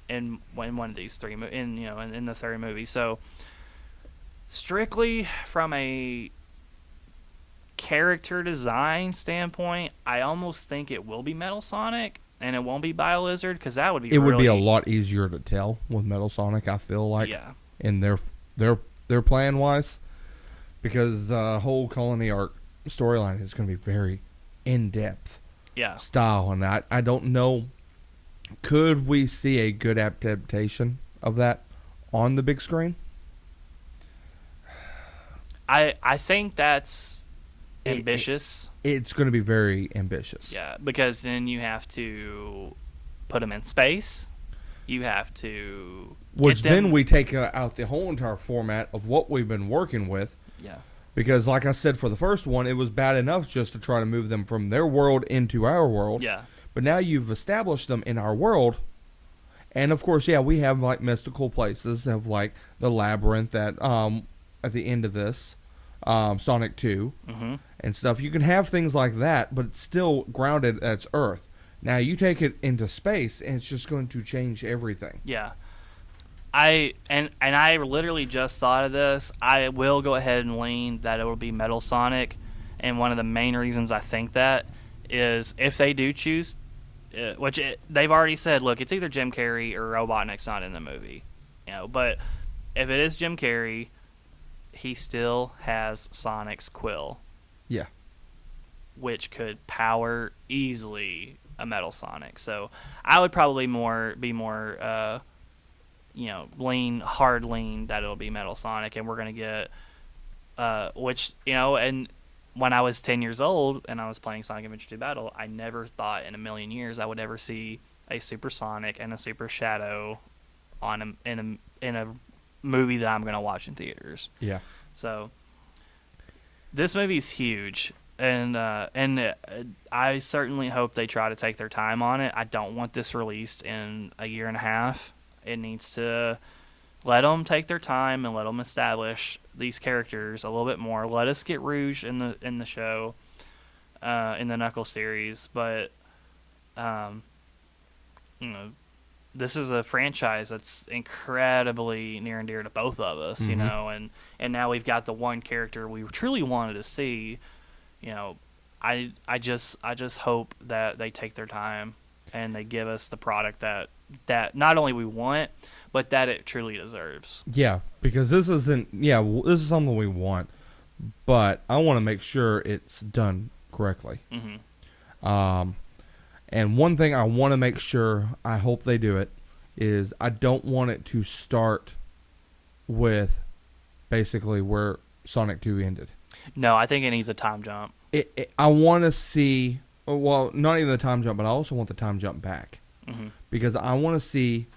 in one of these 3 in the third movie? So strictly from a character design standpoint, I almost think it will be Metal Sonic and it won't be BioLizard, because that would be would be a lot easier to tell with Metal Sonic, I feel like, in their plan wise, because the whole Colony arc storyline is going to be very in depth style, and I don't know, could we see a good adaptation of that on the big screen? I think that's ambitious. It's going to be very ambitious. Yeah, because then you have to put them in space. You have to... Which then we take out the whole entire format of what we've been working with. Yeah. Because like I said for the first one, it was bad enough just to try to move them from their world into our world. Yeah. But now you've established them in our world. And of course, we have like mystical places of like the labyrinth at the end of this. Sonic 2 and stuff. You can have things like that, but it's still grounded at Earth. Now you take it into space, and it's just going to change everything. Yeah, I literally just thought of this. I will go ahead and lean that it will be Metal Sonic, and one of the main reasons I think that is if they do choose, they've already said, look, it's either Jim Carrey or Robotnik's not in the movie, But if it is Jim Carrey, he still has Sonic's quill. Yeah. Which could power easily a Metal Sonic. So I would probably be more hard lean that it'll be Metal Sonic, and we're going to get, and when I was 10 years old and I was playing Sonic Adventure 2 Battle, I never thought in a million years I would ever see a Super Sonic and a Super Shadow in a movie that I'm going to watch in theaters. Yeah. So this movie's huge, and I certainly hope they try to take their time on it. I don't want this released in a year and a half. It needs to let them take their time and let them establish these characters a little bit more. Let us get Rouge in the show, in the Knuckles series, but this is a franchise that's incredibly near and dear to both of us, and now we've got the one character we truly wanted to see. I just hope that they take their time and they give us the product that not only we want, but that it truly deserves. Yeah, because this is something we want, but I want to make sure it's done correctly. And one thing I want to make sure, I hope they do it, is I don't want it to start with basically where Sonic 2 ended. No, I think it needs a time jump. I want to see, well, not even the time jump, but I also want the time jump back. Because I want to see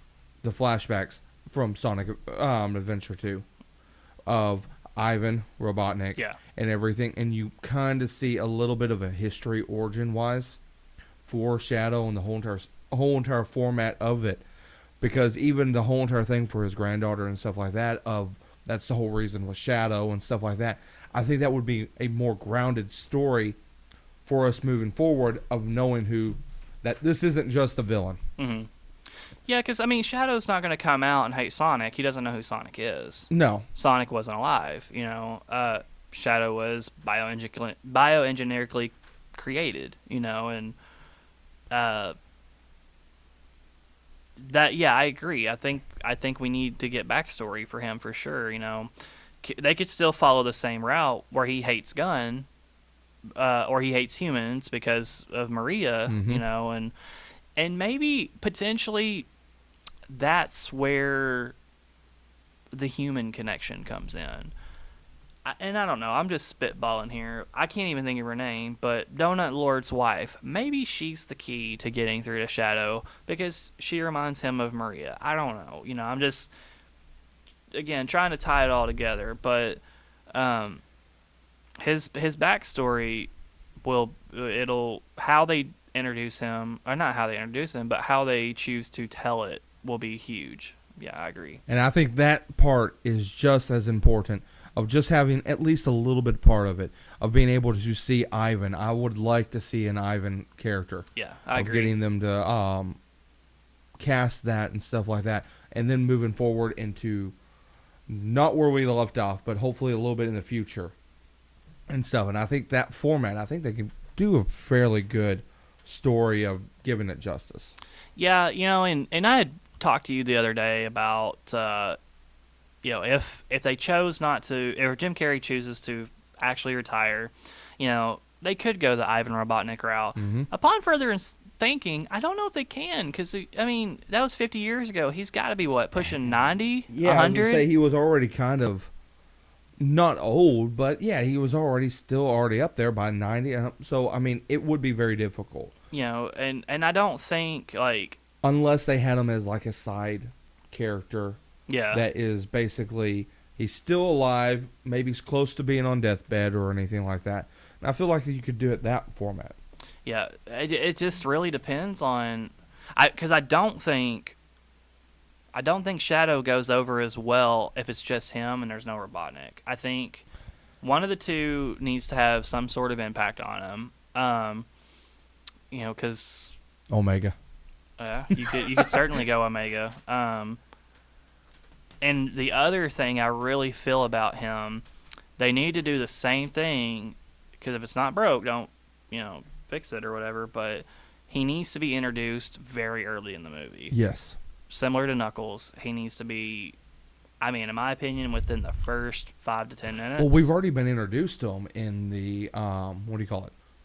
the flashbacks from Sonic Adventure 2 of Ivan, Robotnik, and everything. And you kind of see a little bit of a history origin-wise for Shadow and the whole entire format of it, because even the whole entire thing for his granddaughter and stuff like that, that's the whole reason with Shadow and stuff like that. I think that would be a more grounded story for us moving forward, of knowing that this isn't just a villain. Yeah, because Shadow's not going to come out and hate Sonic. He doesn't know who Sonic is. No, Sonic wasn't alive. Shadow was bioengineerically created. And I agree. I think we need to get backstory for him for sure. They could still follow the same route where he hates Gun, or he hates humans because of Maria. And maybe potentially that's where the human connection comes in. And I don't know, I'm just spitballing here. I can't even think of her name, but Donut Lord's wife, maybe she's the key to getting through to Shadow, because she reminds him of Maria. I don't know. I'm just, again, trying to tie it all together. But his backstory it'll how they introduce him, or not how they introduce him, but how they choose to tell it will be huge. Yeah, I agree. And I think that part is just as important, of just having at least a little bit part of it, of being able to see Ivan. I would like to see an Ivan character. Yeah, I of agree. Getting them to cast that and stuff like that, and then moving forward into not where we left off, but hopefully a little bit in the future and stuff. And I think that format, I think they can do a fairly good story of giving it justice. Yeah, and I had talked to you the other day about if they chose not to, if Jim Carrey chooses to actually retire, they could go the Ivan Robotnik route. Mm-hmm. Upon further thinking, I don't know if they can, because that was 50 years ago. He's got to be pushing 90, Yeah, 100. I would say he was already kind of not old, but yeah, he was still already up there by 90. So it would be very difficult. And I don't think unless they had him as like a side character. Yeah. That is basically, he's still alive, maybe he's close to being on deathbed or anything like that. And I feel like you could do it that format. Yeah, it just really depends on, because I don't think Shadow goes over as well if it's just him and there's no Robotnik. I think one of the two needs to have some sort of impact on him. Because Omega. you could certainly go Omega. And the other thing I really feel about him, they need to do the same thing, because if it's not broke, don't fix it or whatever. But he needs to be introduced very early in the movie. Yes. Similar to Knuckles, he needs to be, in my opinion, within the first 5 to 10 minutes. Well, we've already been introduced to him in the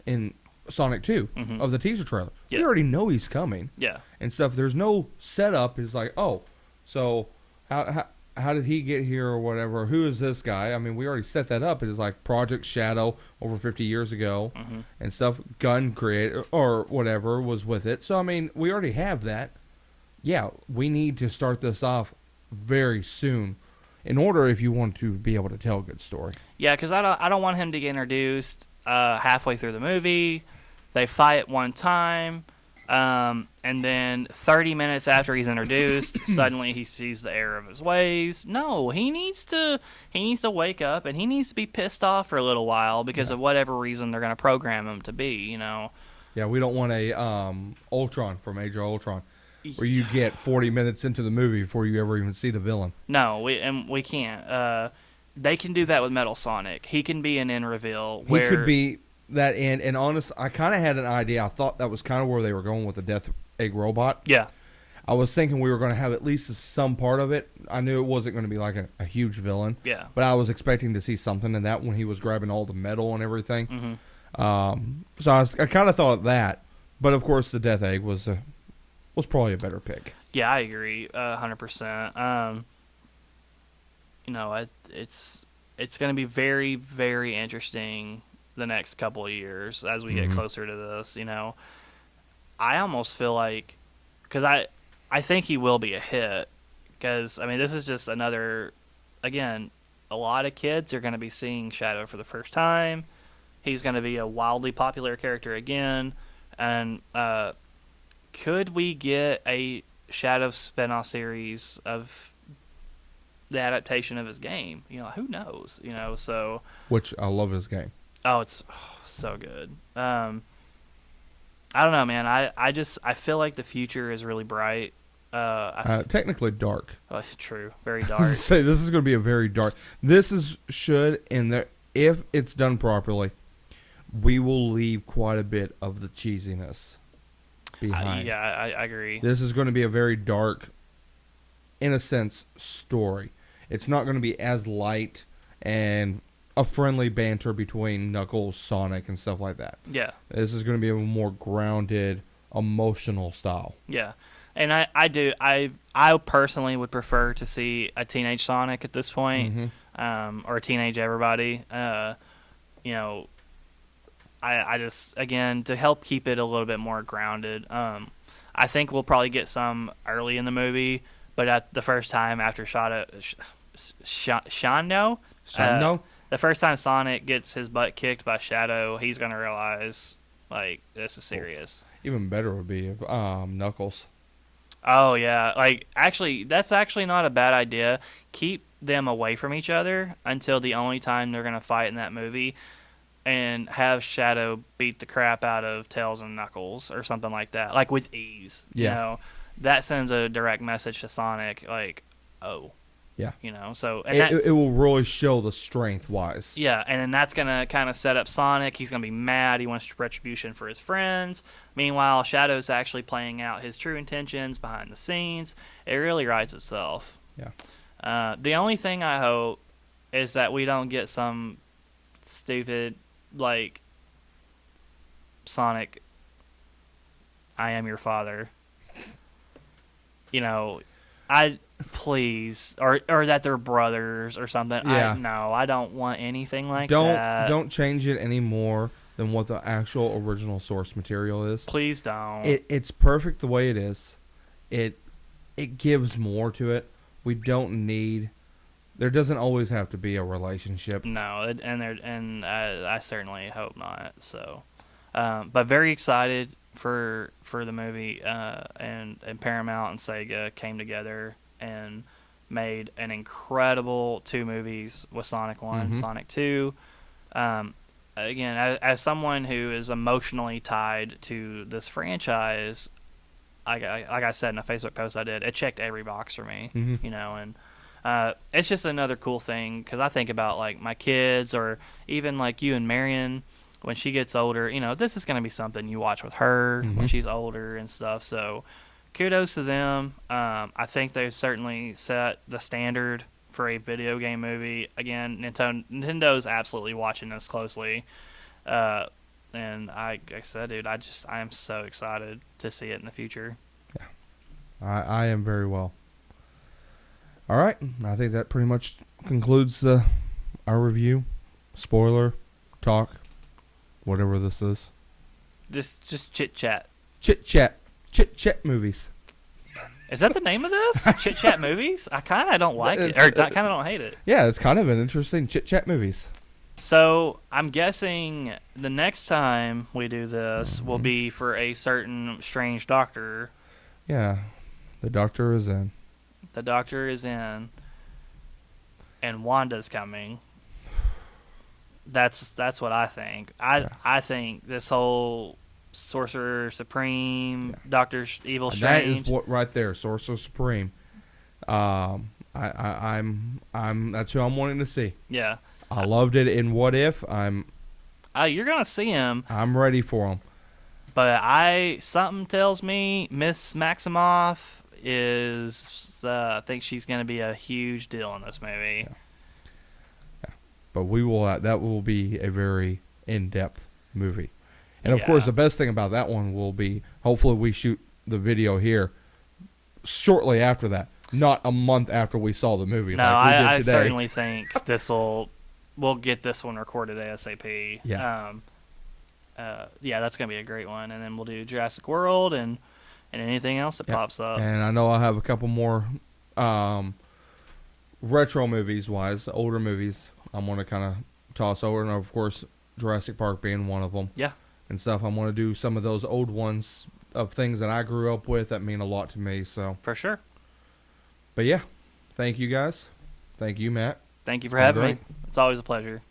in Sonic 2 of the teaser trailer. Yeah. We already know he's coming. Yeah. And stuff. There's no setup. It's like, oh, so how did he get here or whatever? Who is this guy? We already set that up. It is like Project Shadow over 50 years ago and stuff. Gun creator or whatever was with it. So, we already have that. Yeah, we need to start this off very soon in order if you want to be able to tell a good story. Yeah, because I don't want him to get introduced halfway through the movie. They fight one time, and then 30 minutes after he's introduced, suddenly he sees the error of his ways. No, he needs to wake up, and he needs to be pissed off for a little while because of whatever reason they're going to program him to be. Yeah, we don't want a Ultron from Age of Ultron, where you get 40 minutes into the movie before you ever even see the villain. No, we can't. They can do that with Metal Sonic. He can be an end reveal. He could be that end. And honest, I kind of had an idea. I thought that was kind of where they were going with the Death Egg robot. Yeah. I was thinking we were going to have at least some part of it. I knew it wasn't going to be like a huge villain. Yeah. But I was expecting to see something in that when he was grabbing all the metal and everything. So I kind of thought of that. But of course, the Death Egg was probably a better pick. Yeah, I agree 100%. It's going to be very, very interesting the next couple of years as we get closer to this. I almost feel like, because I think he will be a hit, because this is just another, again, a lot of kids are going to be seeing Shadow for the first time. He's going to be a wildly popular character again, and could we get a Shadow spinoff series of the adaptation of his game? Who knows? So, which I love his game. Oh, it's so good. I don't know, man. I feel like the future is really bright. Technically dark. True, very dark. Say this is going to be a very dark. If it's done properly, we will leave quite a bit of the cheesiness behind. I agree. This is going to be a very dark, in a sense, story. It's not going to be as light and a friendly banter between Knuckles, Sonic, and stuff like that. Yeah. This is going to be a more grounded, emotional style. Yeah. And I personally would prefer to see a teenage Sonic at this point, or a teenage everybody. I just, again, to help keep it a little bit more grounded. I think we'll probably get some early in the movie, but at the first time after Shano, the first time Sonic gets his butt kicked by Shadow, he's gonna realize like this is serious. Even better would be if, Knuckles. Oh yeah, like actually, that's actually not a bad idea. Keep them away from each other until the only time they're gonna fight in that movie, and have Shadow beat the crap out of Tails and Knuckles or something like that, like with ease. Yeah. You know, that sends a direct message to Sonic, like, oh, Yeah. you know. So and It will really show the strength wise. yeah, and then that's gonna kind of set up Sonic. He's gonna be mad. He wants retribution for his friends. Meanwhile, Shadow's actually playing out his true intentions behind the scenes. It really writes itself. Yeah. The only thing I hope is that we don't get some stupid like Sonic, I am your father. You know, please, or that they're brothers or something. Yeah. No, I don't want anything like that. Don't change it any more than what the actual original source material is. Please don't. It's perfect the way it is. It gives more to it. We don't need. There doesn't always have to be a relationship. No, I certainly hope not. So, but very excited for the movie. And Paramount and Sega came together and made an incredible 2 movies with Sonic 1, Sonic 2. Again, as someone who is emotionally tied to this franchise, like I said in a Facebook post I did, it checked every box for me. You know, and it's just another cool thing because I think about like my kids or even like you and Marion when she gets older. You know, this is going to be something you watch with her when she's older and stuff. So kudos to them. I think they've certainly set the standard for a video game movie. Again, Nintendo's absolutely watching this closely. And like I said, dude, I am so excited to see it in the future. Yeah, I am very well. All right, I think that pretty much concludes our review, spoiler, talk, whatever this is. This just chit chat. Chit chat movies. Is that the name of this? Chit chat movies? I kind of don't like it, or I kind of don't hate it. Yeah, it's kind of an interesting chit chat movies. So I'm guessing the next time we do this will be for a certain strange doctor. Yeah, the doctor is in. The doctor is in, and Wanda's coming. That's what I think. I think this whole Sorcerer Supreme, Doctor Evil Strange. That is what right there, Sorcerer Supreme. I'm that's who I'm wanting to see. Yeah. I loved it in What If. You're gonna see him. I'm ready for him. But something tells me Miss Maximoff is. I think she's gonna be a huge deal in this movie. Yeah. But we will. That will be a very in-depth movie. And of course, the best thing about that one will be hopefully we shoot the video here shortly after that, not a month after we saw the movie. No, like we did I today. certainly think we'll get this one recorded ASAP. Yeah. That's gonna be a great one, and then we'll do Jurassic World and anything else that pops up. And I know I'll have a couple more retro movies, older movies. I'm gonna kind of toss over, and of course Jurassic Park being one of them. Yeah. And stuff. I'm gonna do some of those old ones of things that I grew up with that mean a lot to me. So for sure. But yeah, thank you guys. Thank you, Matt. Thank you for having me. It's always a pleasure.